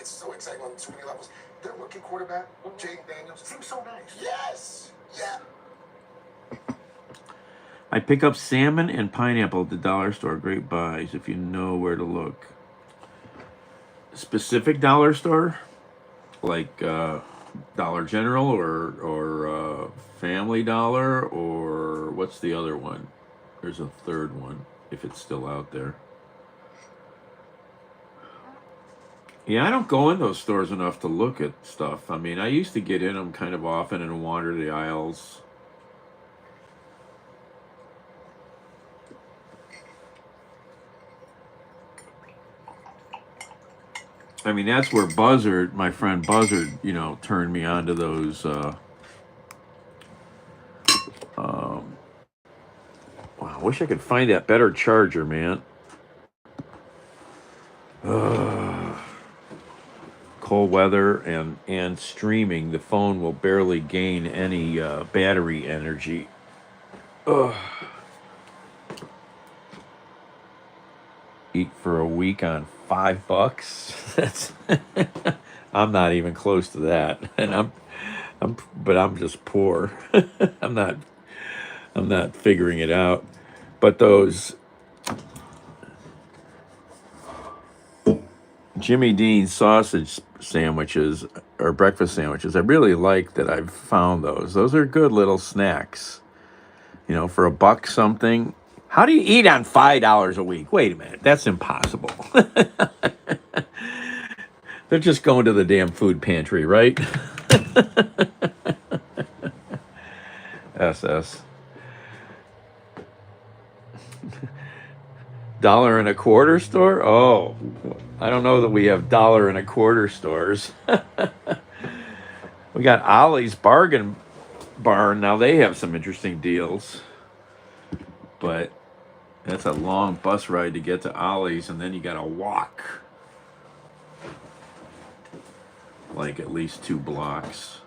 so exciting on so many levels. Their rookie quarterback, Jaden Daniels, seems so nice. Yes. Yeah. I pick up salmon and pineapple at the dollar store. Great buys if you know where to look. Specific dollar store, like Dollar General or Family Dollar, or what's the other one? There's a third one, if it's still out there. Yeah, I don't go in those stores enough to look at stuff. I mean, I used to get in them kind of often and wander the aisles. I mean, that's where Buzzard, my friend Buzzard, you know, turned me on to those. Wow, I wish I could find that better charger, man. Cold weather and streaming, the phone will barely gain any battery energy. Ugh. Eat for a week on $5. That's I'm not even close to that, and but I'm just poor. I'm not figuring it out. But those Jimmy Dean sausage sandwiches or breakfast sandwiches, I really like that I've found those. Those are good little snacks. You know, for $1 something. How do you eat on $5 a week? Wait a minute, that's impossible. They're just going to the damn food pantry, right? SS. $1.25 store? Oh, I don't know that we have $1.25 stores. We got Ollie's Bargain Barn. Now they have some interesting deals, but that's a long bus ride to get to Ollie's, and then you got to walk like at least 2 blocks.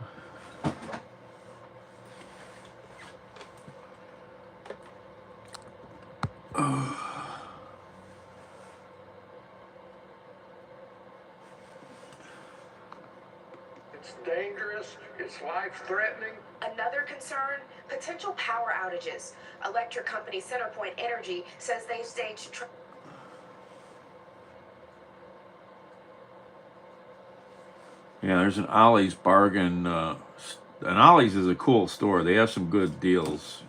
It's dangerous, it's life-threatening. Another concern, potential power outages. Electric company CenterPoint Energy says they've staged Yeah, there's an Ollie's Bargain. And Ollie's is a cool store. They have some good deals,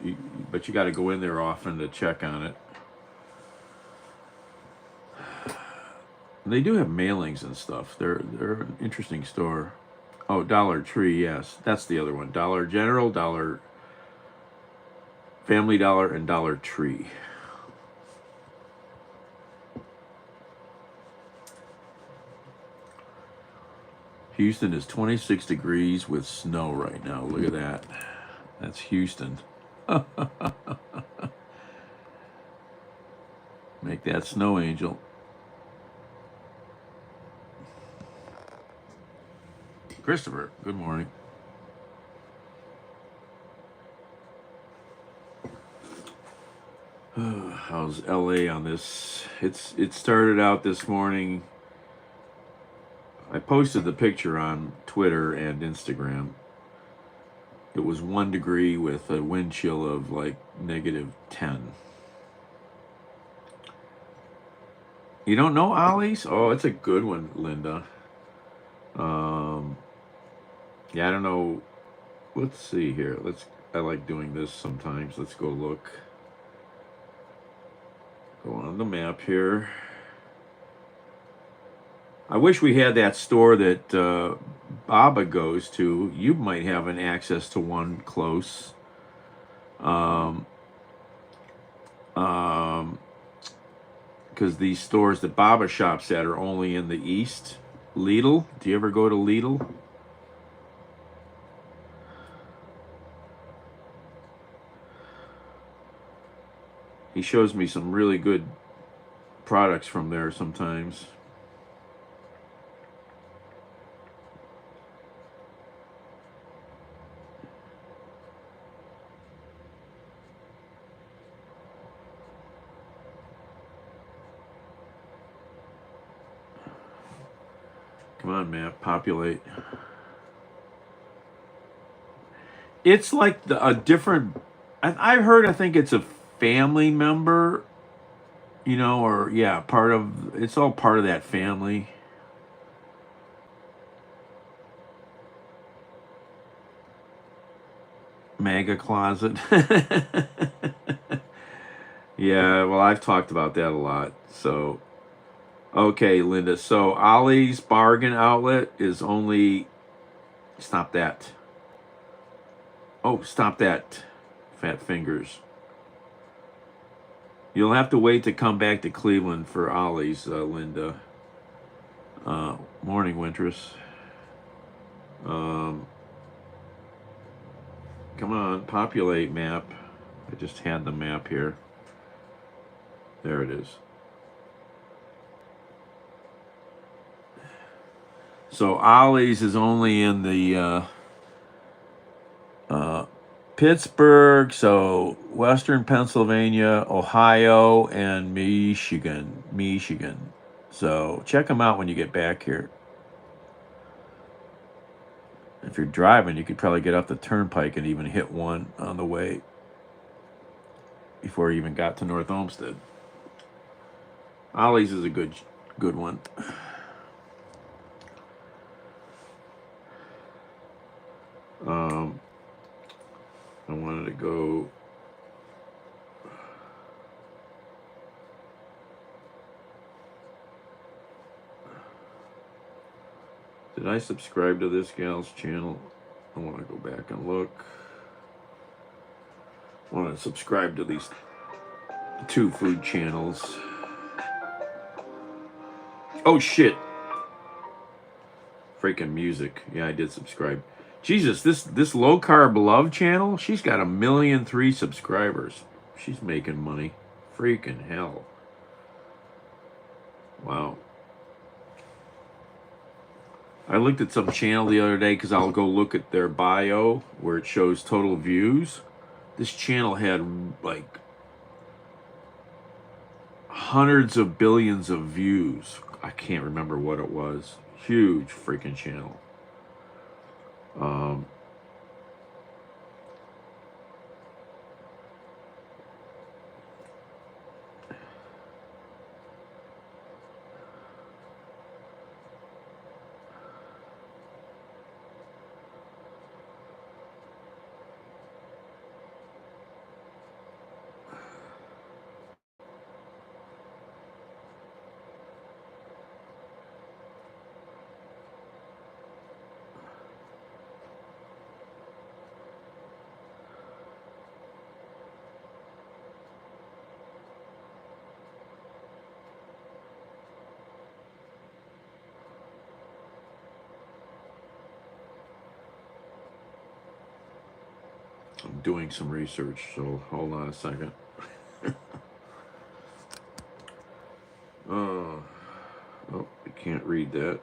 but you got to go in there often to check on it. They do have mailings and stuff. They're an interesting store. Oh, Dollar Tree, yes, that's the other one. Dollar General, Dollar Family Dollar, and Dollar Tree. Houston is 26 degrees with snow right now. Look at that. That's Houston. Make that snow angel. Christopher, good morning. How's LA on this? It started out this morning. I posted the picture on Twitter and Instagram. It was 1 degree with a wind chill of like -10. You don't know Ollie's? Oh, it's a good one, Linda. Yeah, I don't know. Let's see here. I like doing this sometimes. Let's go look. Go on the map here. I wish we had that store that Baba goes to. You might have an access to one close. Because these stores that Baba shops at are only in the east. Lidl. Do you ever go to Lidl? He shows me some really good products from there sometimes. Come on, map, populate. It's like a different. I've heard. I think it's a family member, you know, or yeah, part of. It's all part of that family. MAGA closet. Yeah, well, I've talked about that a lot. So, okay, Linda. So, Ollie's Bargain Outlet is only. Stop that. Oh, stop that. Fat fingers. You'll have to wait to come back to Cleveland for Ollie's, Linda. Morning, Wintress. Come on, populate map. I just had the map here. There it is. So Ollie's is only in the Pittsburgh, so Western Pennsylvania, Ohio, and Michigan. So check them out when you get back here. If you're driving, you could probably get off the turnpike and even hit one on the way before you even got to North Olmsted. Ollie's is a good one. I wanted to go. Did I subscribe to this gal's channel? I want to go back and look. I want to subscribe to these 2 food channels. Oh shit. Freaking music. Yeah, I did subscribe. Jesus, this low carb love channel, she's got 1,000,003 subscribers. She's making money. Freaking hell. Wow. I looked at some channel the other day because I'll go look at their bio where it shows total views. This channel had like hundreds of billions of views. I can't remember what it was. Huge freaking channel. I'm doing some research, so hold on a second. Oh, I can't read that.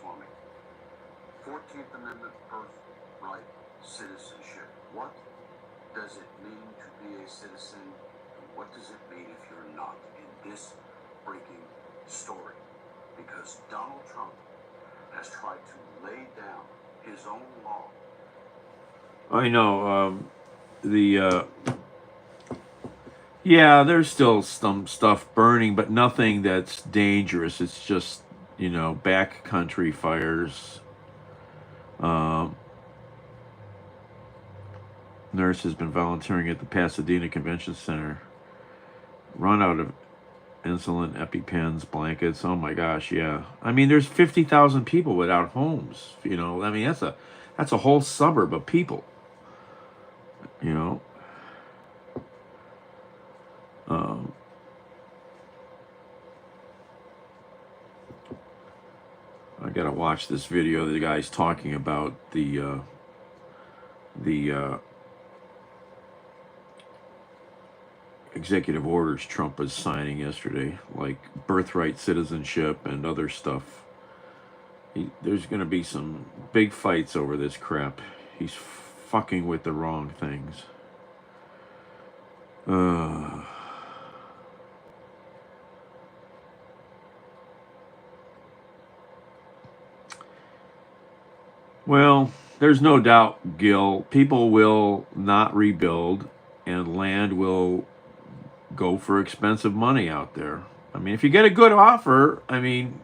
Swami. 14th Amendment birthright citizenship. What does it mean to be a citizen? And what does it mean if you're not in this breaking story? Because Donald Trump has tried to lay down his own law. I know. Yeah, there's still some stuff burning, but nothing that's dangerous. It's just, backcountry fires. Nurse has been volunteering at the Pasadena Convention Center. Run out of insulin, EpiPens, blankets. Oh my gosh, yeah. I mean, there's 50,000 people without homes. I mean, that's a whole suburb of people. I gotta watch this video. The guy's talking about the executive orders Trump was signing yesterday, like birthright citizenship and other stuff. There's going to be some big fights over this crap. He's fucking with the wrong things. Uh, well, there's no doubt, Gil, people will not rebuild and land will go for expensive money out there. I mean, if you get a good offer, I mean,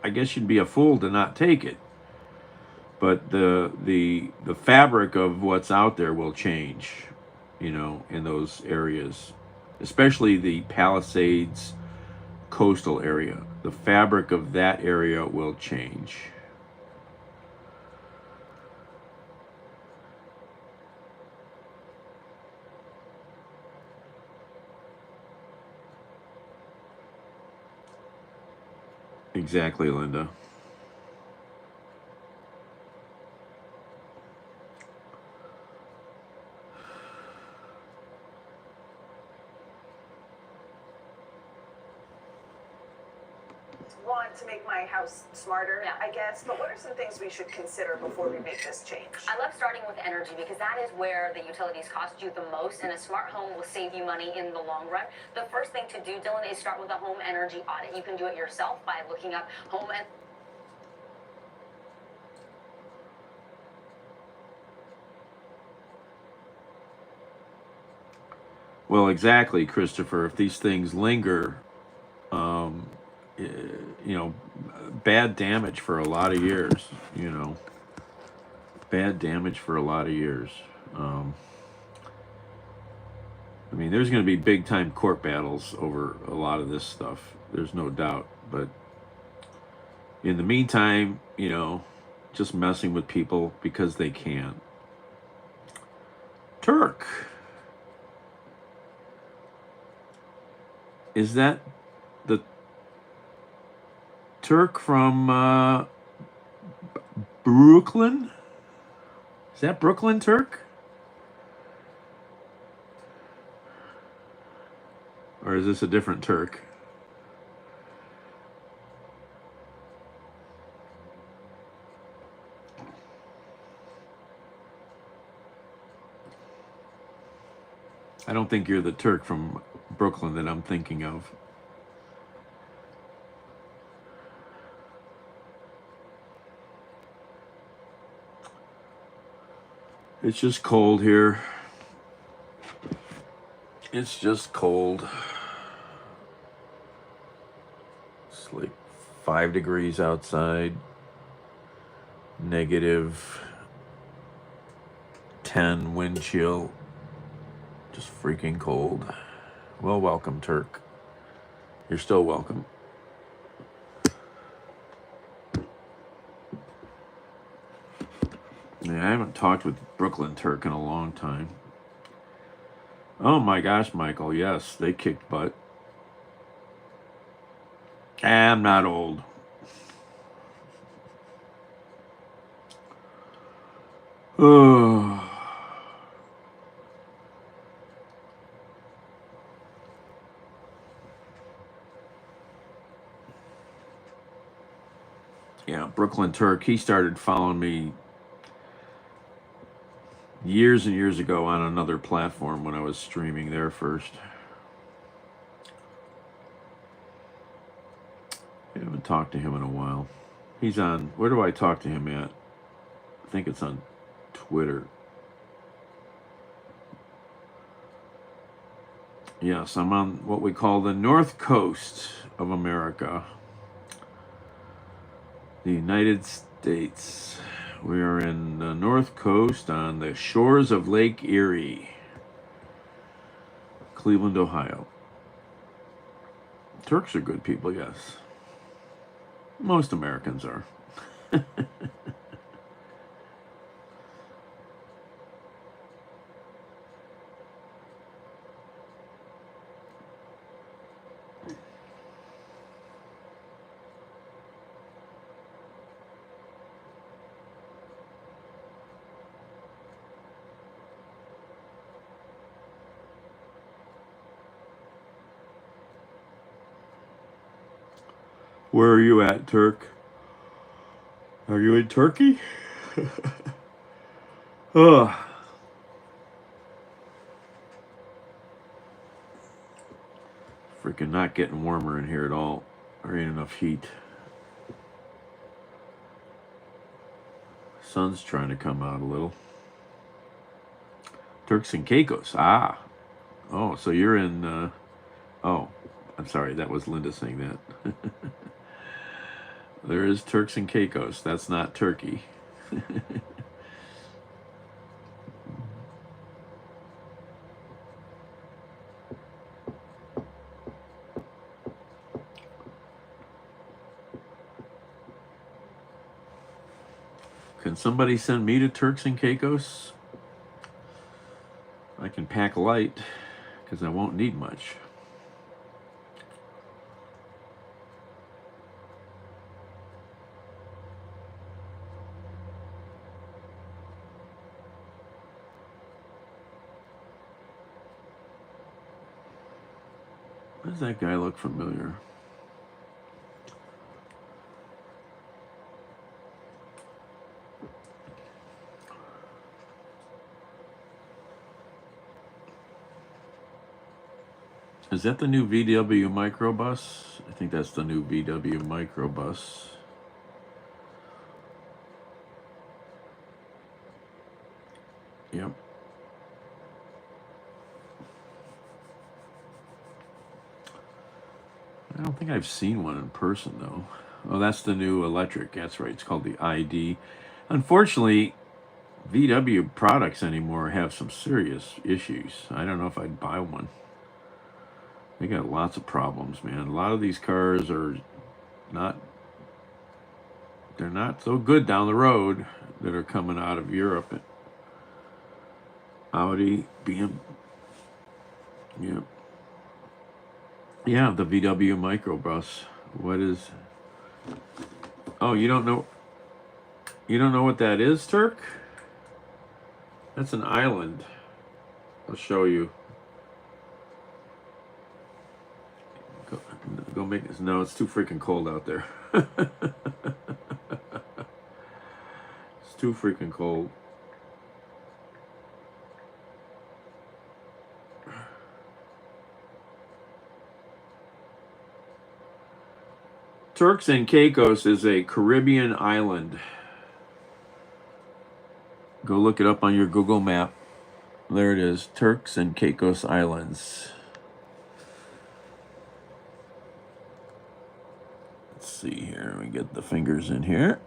I guess you'd be a fool to not take it. But the fabric of what's out there will change, in those areas, especially the Palisades coastal area. The fabric of that area will change. Exactly, Linda. Want to make my house smarter, I guess, but what are some things we should consider before we make this change? I love starting with energy because that is where the utilities cost you the most, and a smart home will save you money in the long run. The first thing to do, Dylan, is start with a home energy audit. You can do it yourself by looking up home and Well, exactly, Christopher. If these things linger, eh, you know, bad damage for a lot of years. Bad damage for a lot of years. Um, I mean, there's going to be big time court battles over a lot of this stuff. There's no doubt. But in the meantime, just messing with people because they can. Turk. Is that the Turk from Brooklyn? Is that Brooklyn Turk? Or is this a different Turk? I don't think you're the Turk from Brooklyn that I'm thinking of. It's just cold here. It's just cold. It's like 5 degrees outside. -10 wind chill. Just freaking cold. Well, welcome, Turk. You're still welcome. Yeah, I haven't talked with Brooklyn Turk in a long time. Oh my gosh, Michael, yes, they kicked butt. I'm not old. Oh. Yeah, Brooklyn Turk, he started following me years and years ago on another platform when I was streaming there first. I haven't talked to him in a while. He's on, where do I talk to him at? I think it's on Twitter. Yes, I'm on what we call the North Coast of America, the United States. We are in the North Coast on the shores of Lake Erie, Cleveland, Ohio. Turks are good people, yes. Most Americans are. Where are you at, Turk? Are you in Turkey? Oh. Freaking not getting warmer in here at all. There ain't enough heat. Sun's trying to come out a little. Turks and Caicos. Ah. Oh, so you're in... oh, I'm sorry. That was Linda saying that. There is Turks and Caicos. That's not Turkey. Can somebody send me to Turks and Caicos? I can pack light because I won't need much. Why does that guy look familiar? Is that the new VW microbus? I think that's the new VW microbus. Yep. I don't think I've seen one in person though. Oh, that's the new electric. That's right. It's called the ID. Unfortunately, VW products anymore have some serious issues. I don't know if I'd buy one. They got lots of problems, man. A lot of these cars are not, they're not so good down the road that are coming out of Europe. Audi, BMW, yeah. Yeah, the VW microbus. What is, oh, you don't know what that is, Turk? That's an island. I'll show you. Go make this. No, it's too freaking cold out there. It's too freaking cold. Turks and Caicos is a Caribbean island. Go look it up on your Google map. There it is, Turks and Caicos Islands. Let's see here. We get the fingers in here.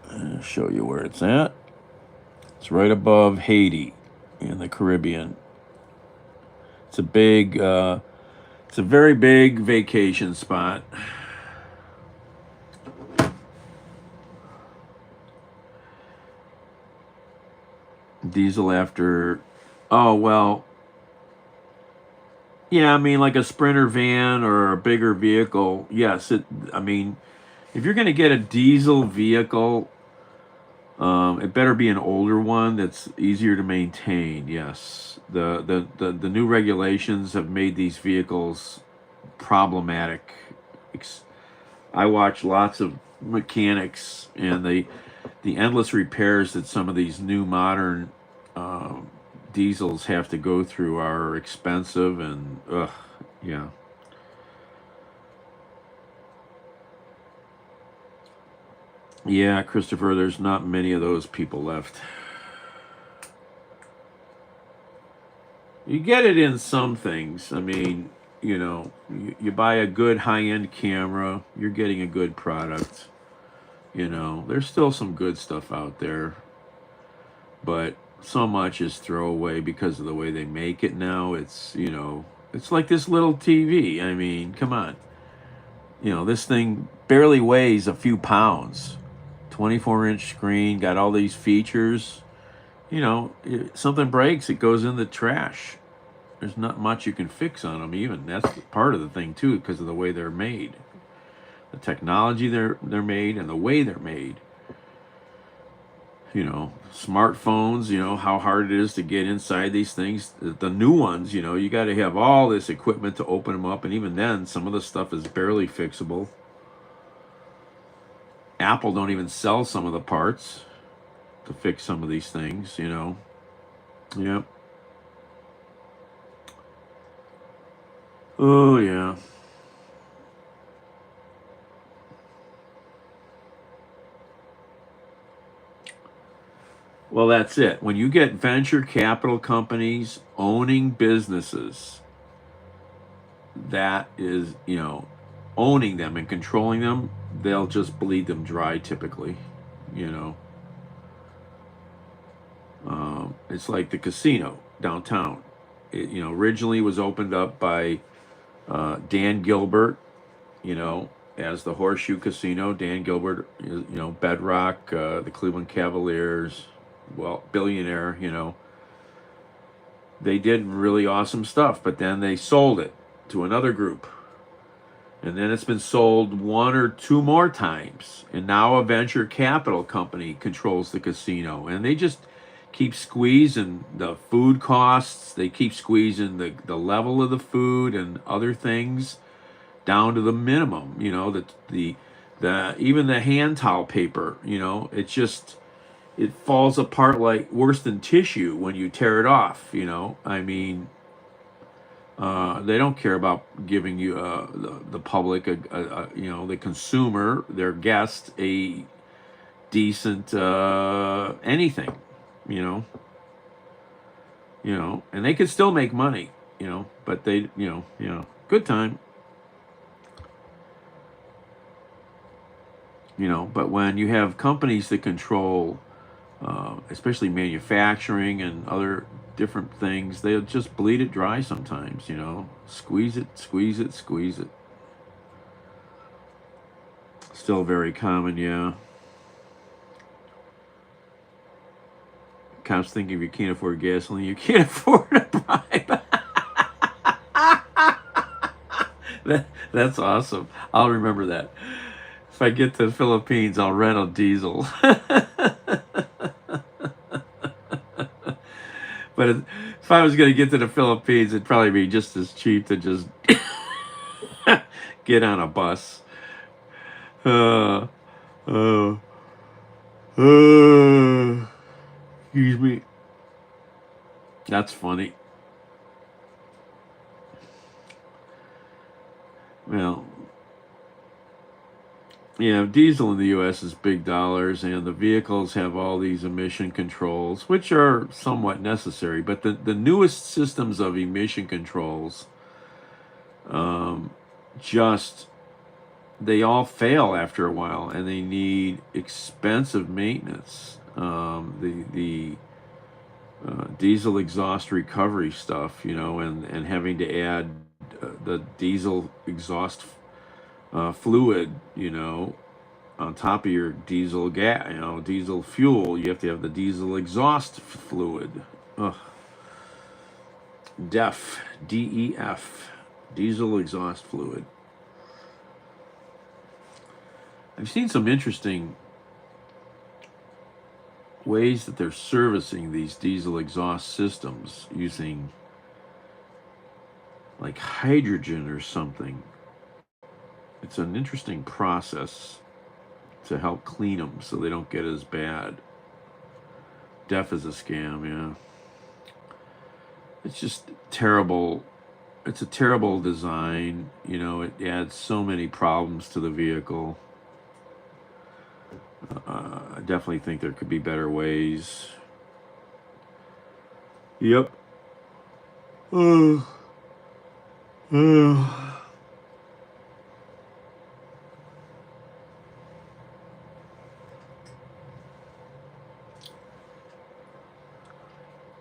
I'll show you where it's at. It's right above Haiti in the Caribbean. It's a big, it's a very big vacation spot. Diesel after, oh, well, yeah, I mean, like a Sprinter van or a bigger vehicle. Yes, I mean, if you're going to get a diesel vehicle, it better be an older one that's easier to maintain. Yes, the new regulations have made these vehicles problematic. I watch lots of mechanics, and the endless repairs that some of these new modern diesels have to go through are expensive, and yeah. Yeah, Christopher, there's not many of those people left. You get it in some things. I mean, you know, you buy a good high-end camera, you're getting a good product. You know, there's still some good stuff out there, but so much is throwaway because of the way they make it now. It's, you know, it's like this little TV. I mean, come on. You know, this thing barely weighs a few pounds. 24-inch screen, got all these features. You know, something breaks, it goes in the trash. There's not much you can fix on them even. That's part of the thing too, because of the way they're made. The technology they're made and the way they're made. You know, smartphones, you know, how hard it is to get inside these things. The new ones, you know, you got to have all this equipment to open them up. And even then, some of the stuff is barely fixable. Apple don't even sell some of the parts to fix some of these things, you know. Yep. Oh, yeah. Well, that's it. When you get venture capital companies owning businesses, that is, owning them and controlling them, they'll just bleed them dry typically, you know. It's like the casino downtown. It, originally was opened up by Dan Gilbert, as the Horseshoe Casino. Dan Gilbert, Bedrock, the Cleveland Cavaliers, well, billionaire, They did really awesome stuff, but then they sold it to another group. And then it's been sold one or two more times. And now a venture capital company controls the casino. And they just keep squeezing the food costs. They keep squeezing the level of the food and other things down to the minimum. The even the hand towel paper, it falls apart like worse than tissue when you tear it off. I mean, they don't care about giving you the public, the consumer, their guest, a decent anything, you know, and they could still make money, but they, good time, But when you have companies that control, especially manufacturing and other different things, they'll just bleed it dry sometimes, squeeze it, squeeze it, squeeze it. Still very common, yeah. Cops think if you can't afford gasoline, you can't afford a bribe. That's awesome. I'll remember that. If I get to the Philippines, I'll rent a diesel. But if I was going to get to the Philippines, it'd probably be just as cheap to just get on a bus. Excuse me. That's funny. Well, diesel in the U.S. is big dollars, and the vehicles have all these emission controls, which are somewhat necessary. But the newest systems of emission controls, just they all fail after a while, and they need expensive maintenance. The diesel exhaust recovery stuff, and having to add the diesel exhaust fluid, on top of your diesel gas, diesel fuel. You have to have the diesel exhaust fluid. Ugh. DEF, diesel exhaust fluid. I've seen some interesting ways that they're servicing these diesel exhaust systems using like hydrogen or something. It's an interesting process to help clean them so they don't get as bad. DEF is a scam, yeah. It's just terrible. It's a terrible design. It adds so many problems to the vehicle. I definitely think there could be better ways. Yep.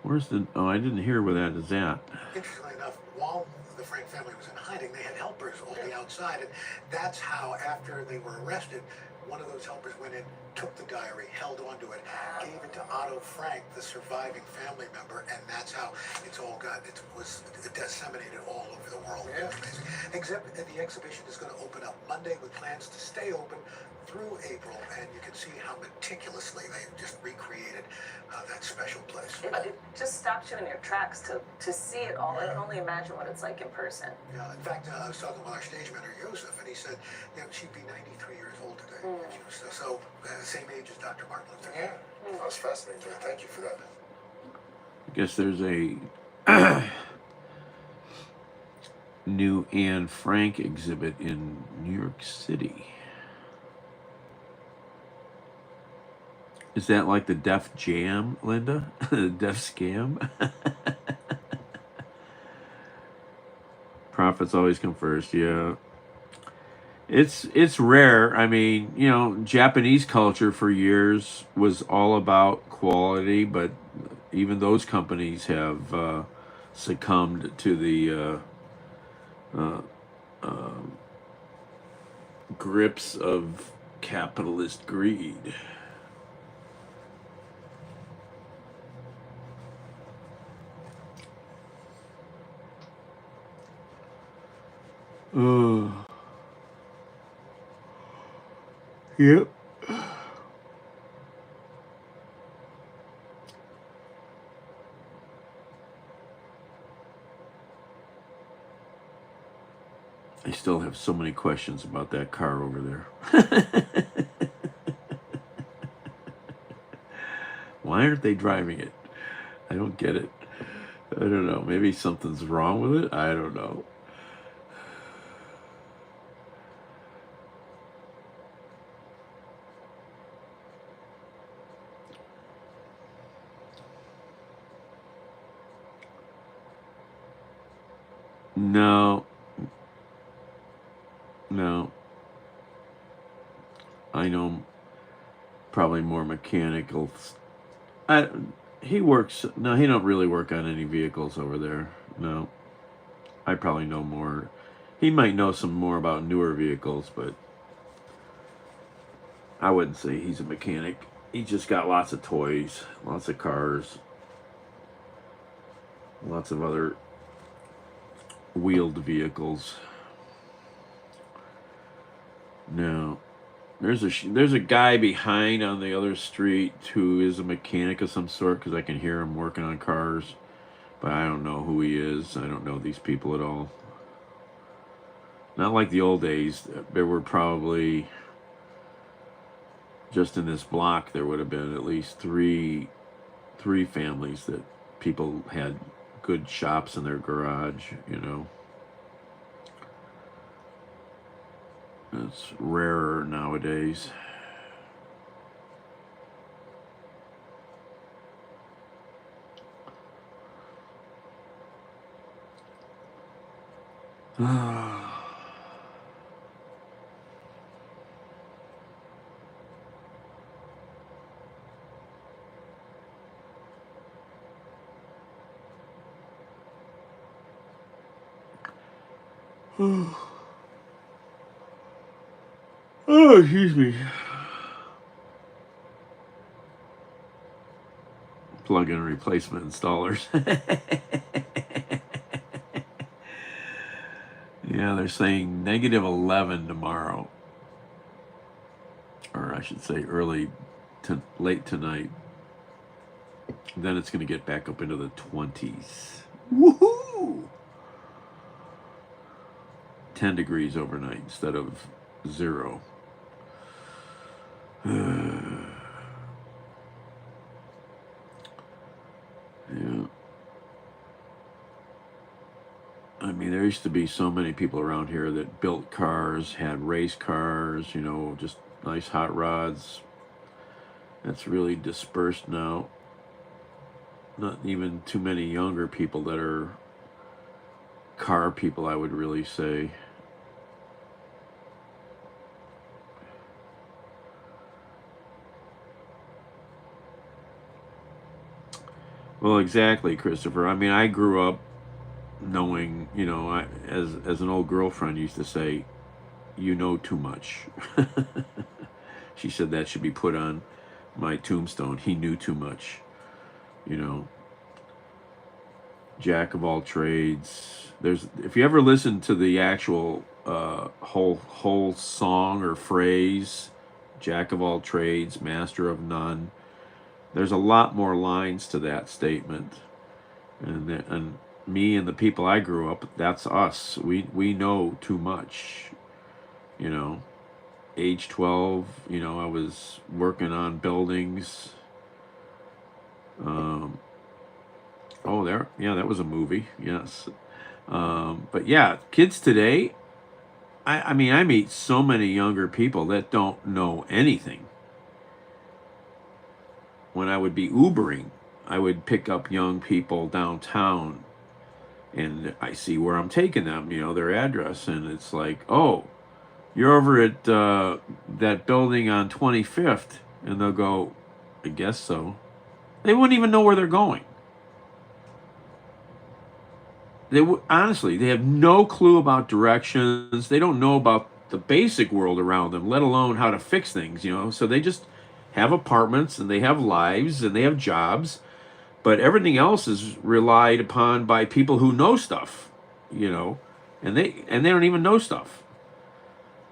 Where's the... Oh, I didn't hear where that is at. Interestingly enough, while the Frank family was in hiding, they had helpers on the outside, and that's how, after they were arrested, one of those helpers went in, took the diary, held onto it, gave it to Otto Frank, the surviving family member, and that's how it was disseminated all over the world. Yeah. The exhibition is going to open up Monday with plans to stay open through April, and you can see how meticulously they just recreated that special place. It just stops you in your tracks to see it all. I can only imagine what it's like in person. Yeah, in fact, I was talking with our stage manager, Joseph, and he said, she'd be 93 years old today. She was so same age as Dr. Martin Luther King. Yeah, that was fascinating. Thank you for that. I guess there's a new Anne Frank exhibit in New York City. Is that like the Def Jam, Linda? The Def Scam? Profits always come first, yeah. It's rare. I mean, you know, Japanese culture for years was all about quality, but even those companies have succumbed to the uh, grips of capitalist greed. Yep. I still have so many questions about that car over there. Why aren't they driving it? I don't get it. I don't know. Maybe something's wrong with it. I don't know. No, no. I know probably more mechanical. I, he works. No, he don't really work on any vehicles over there. No, I probably know more. He might know some more about newer vehicles, but I wouldn't say he's a mechanic. He just got lots of toys, lots of cars, lots of other wheeled vehicles. No. There's a guy behind on the other street who is a mechanic of some sort because I can hear him working on cars, but I don't know who he is. I don't know these people at all. Not like the old days. There were probably, just in this block, there would have been at least three families that people had good shops in their garage, you know. It's rarer nowadays. Oh, excuse me. Plug-in replacement installers. Yeah, they're saying negative 11 tomorrow. Or I should say late tonight. Then it's going to get back up into the 20s. Woohoo! 10 degrees overnight instead of 0. Yeah. I mean, there used to be so many people around here that built cars, had race cars, you know, just nice hot rods. That's really dispersed now. Not even too many younger people that are car people, I would really say. Well, exactly, Christopher. I mean, I grew up knowing, you know, as an old girlfriend used to say, you know too much. She said that should be put on my tombstone. He knew too much, you know. Jack of all trades. If you ever listen to the actual whole song or phrase, Jack of all trades, master of none, there's a lot more lines to that statement. And me and the people I grew up, that's us. We know too much, you know. Age 12, you know, I was working on buildings. Oh, that was a movie. Yes. But yeah, kids today, I mean, I meet so many younger people that don't know anything. When I would be Ubering, I would pick up young people downtown and I see where I'm taking them, their address. And it's like, oh, you're over at that building on 25th. And they'll go, I guess so. They wouldn't even know where they're going. Honestly, they have no clue about directions. They don't know about the basic world around them, let alone how to fix things, So they just have apartments and they have lives and they have jobs, but everything else is relied upon by people who know stuff, and they don't even know stuff.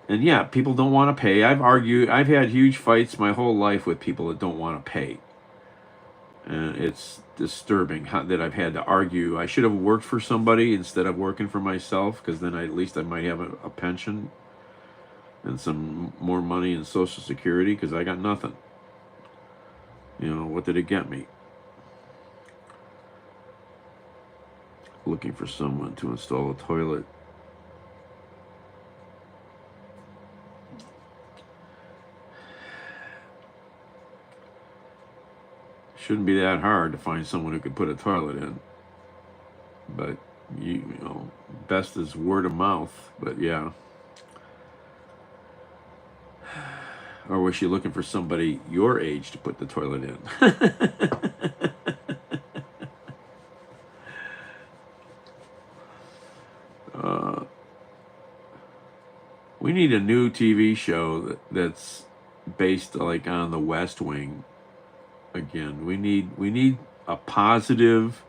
And yeah, people don't want to pay. I've had huge fights my whole life with people that don't want to pay. And it's disturbing that I've had to argue. I should have worked for somebody instead of working for myself, because then at least I might have a pension and some more money in Social Security, because I got nothing. What did it get me? Looking for someone to install a toilet. Shouldn't be that hard to find someone who could put a toilet in. But, best is word of mouth. But yeah. Or was she looking for somebody your age to put the toilet in? We need a new TV show that's based like on the West Wing. Again, we need a positive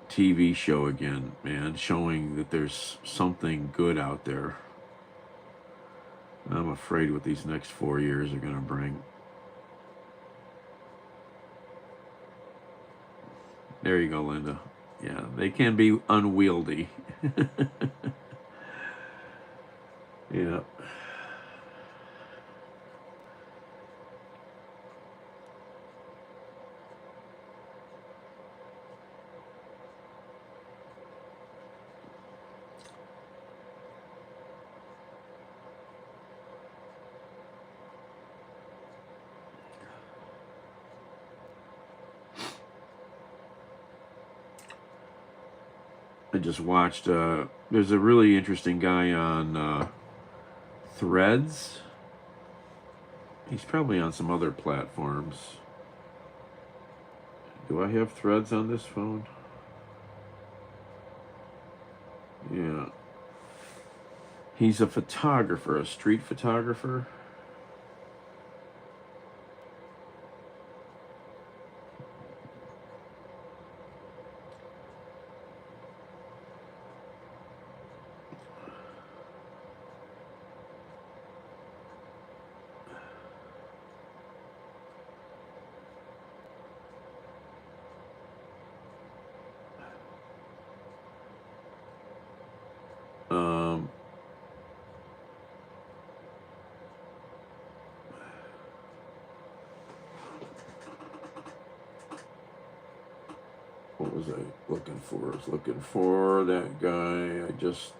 TV show again, man, showing that there's something good out there. I'm afraid what these next 4 years are going to bring. There you go, Linda. Yeah, they can be unwieldy. Yeah. I just watched, there's a really interesting guy on Threads. He's probably on some other platforms. Do I have Threads on this phone? Yeah. He's a photographer, a street photographer. What was I looking for? I was looking for that guy. I just...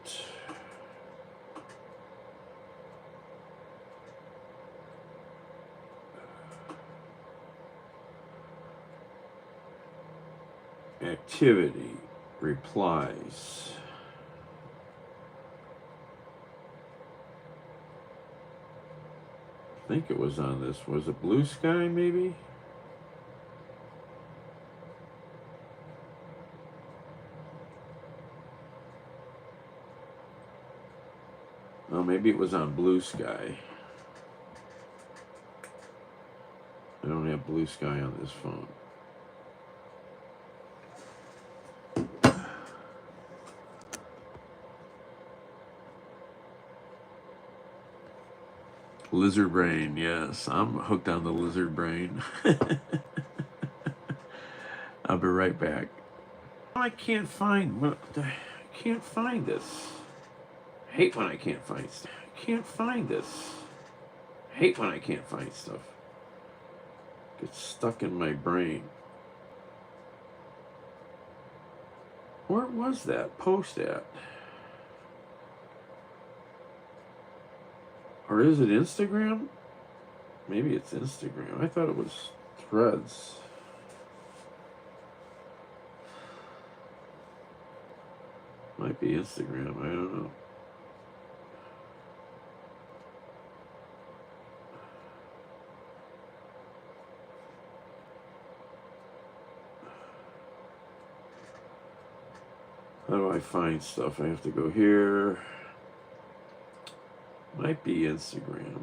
Activity, replies. I think it was on this. Was it Blue Sky, maybe? Oh, maybe it was on Blue Sky. I don't have Blue Sky on this phone. Lizard brain, yes. I'm hooked on the lizard brain. I'll be right back. I can't find... I can't find this. I hate when I can't find stuff. I can't find this. I hate when I can't find stuff. It gets stuck in my brain. Where was that post at? Or is it Instagram? Maybe it's Instagram. I thought it was Threads. Might be Instagram. I don't know. How do I find stuff? I have to go here. Might be Instagram.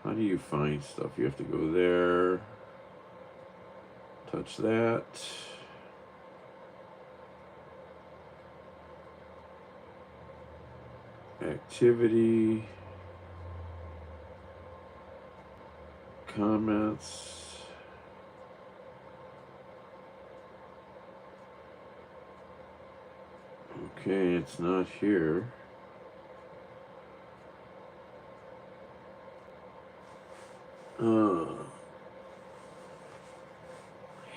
How do you find stuff? You have to go there. Touch that. Activity. Comments. Okay, it's not here. I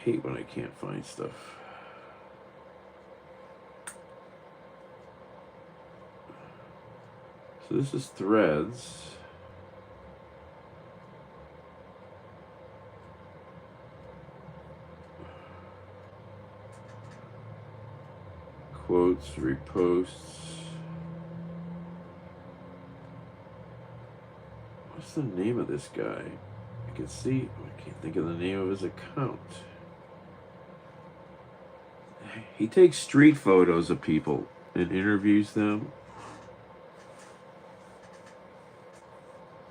hate when I can't find stuff. So this is Threads. Quotes, reposts. What's the name of this guy? I can see, I can't think of the name of his account. He takes street photos of people and interviews them.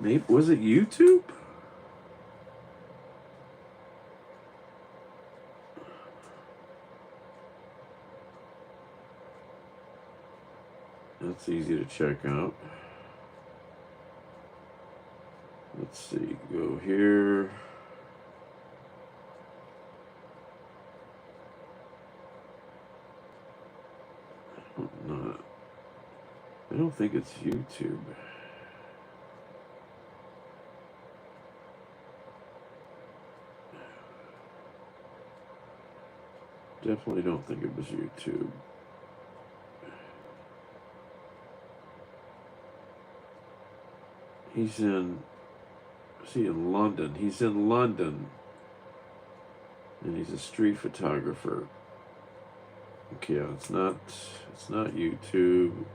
Maybe, was it YouTube? That's easy to check out. Let's see, go here. I don't think it's YouTube. Definitely don't think it was YouTube. He's in, is he in London? He's in London. And he's a street photographer. Okay, it's not YouTube.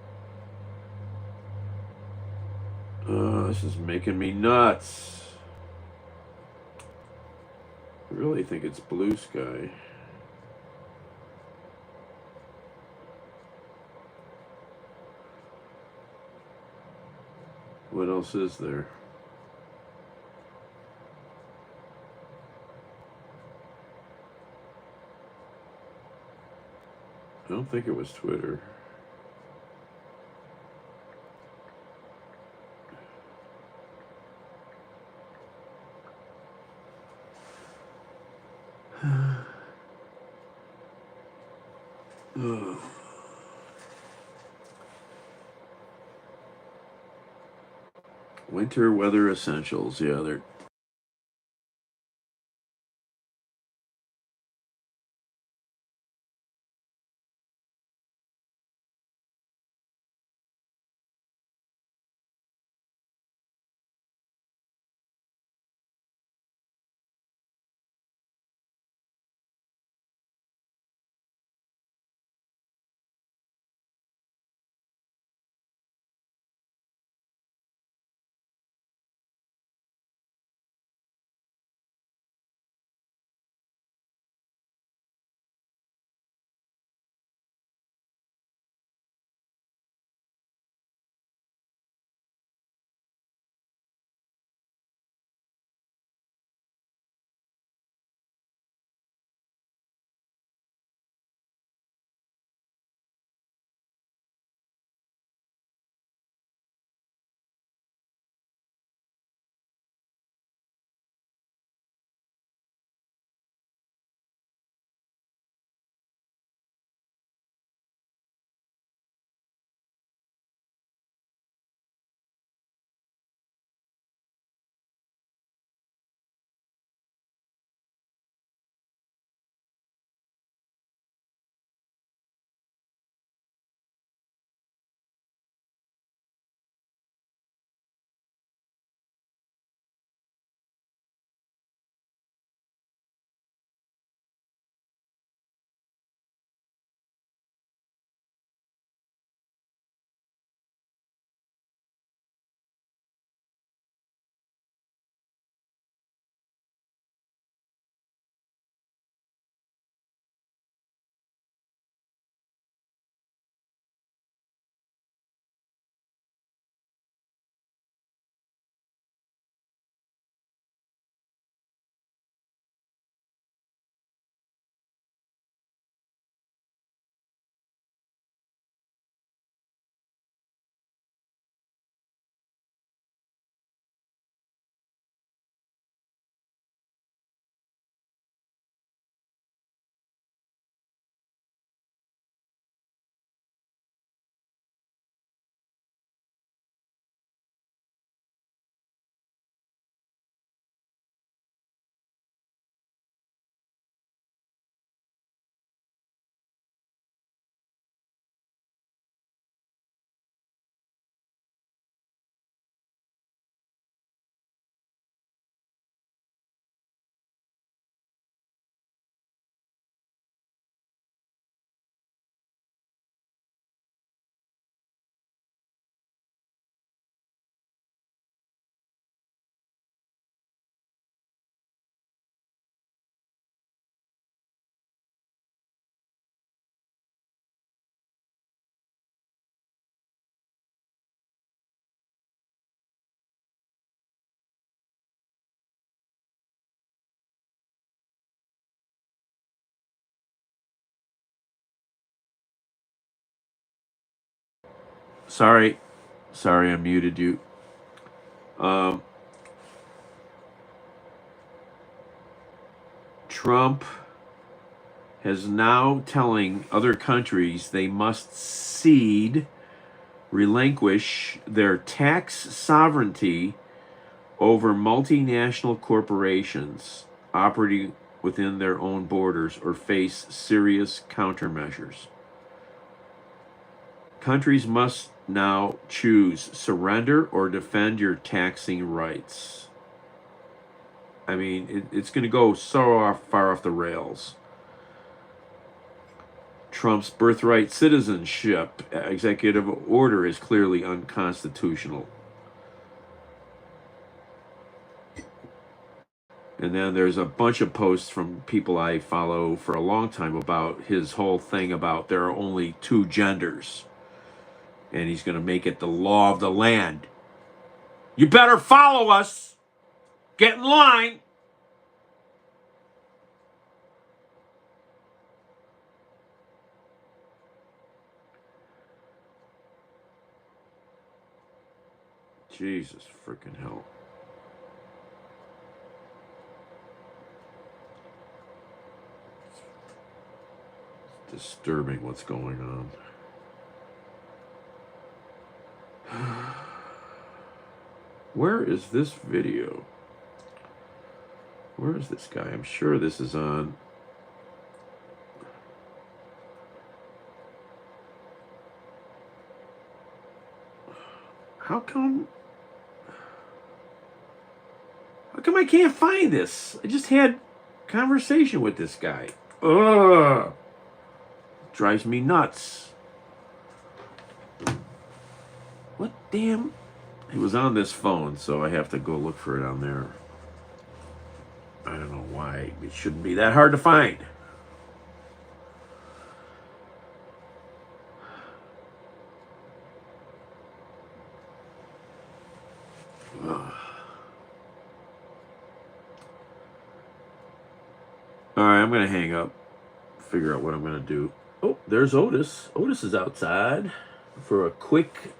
This is making me nuts. I really think it's Blue Sky. What else is there? I don't think it was Twitter. Winter weather essentials. Yeah, they're Sorry, I muted you. Trump is now telling other countries they must cede, relinquish their tax sovereignty over multinational corporations operating within their own borders or face serious countermeasures. Countries must now choose surrender or defend your taxing rights. I mean, it's going to go so far off the rails. Trump's birthright citizenship executive order is clearly unconstitutional. And then there's a bunch of posts from people I follow for a long time about his whole thing about there are only two genders. And he's going to make it the law of the land. You better follow us. Get in line. Jesus freaking hell. It's disturbing what's going on. Where is this video? Where is this guy? I'm sure this is on. How come I can't find this? I just had conversation with this guy. Ugh. Drives me nuts. What damn? It was on this phone, so I have to go look for it on there. I don't know why. It shouldn't be that hard to find. Ugh. All right, I'm going to hang up, figure out what I'm going to do. Oh, there's Otis. Otis is outside for a quick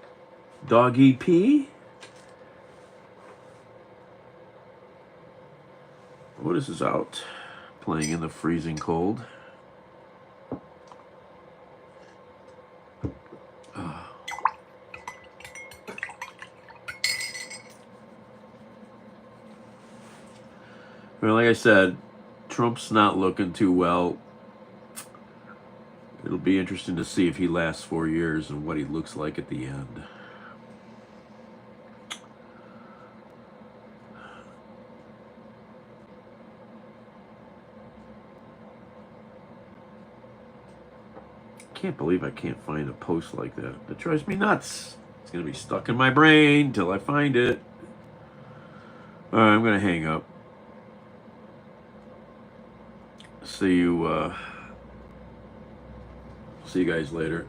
doggy pee. Otis is out playing in the freezing cold. Well, like I said, Trump's not looking too well. It'll be interesting to see if he lasts 4 years and what he looks like at the end. Can't believe I can't find a post like that. That drives me nuts. It's going to be stuck in my brain till I find it. All right, I'm going to hang up. See you guys later.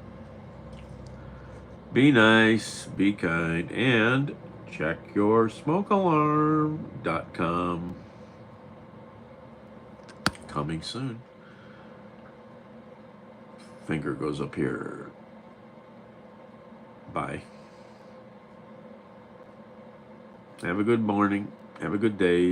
Be nice, be kind, and check your smokealarm.com. Coming soon. Finger goes up here. Bye. Have a good morning. Have a good day.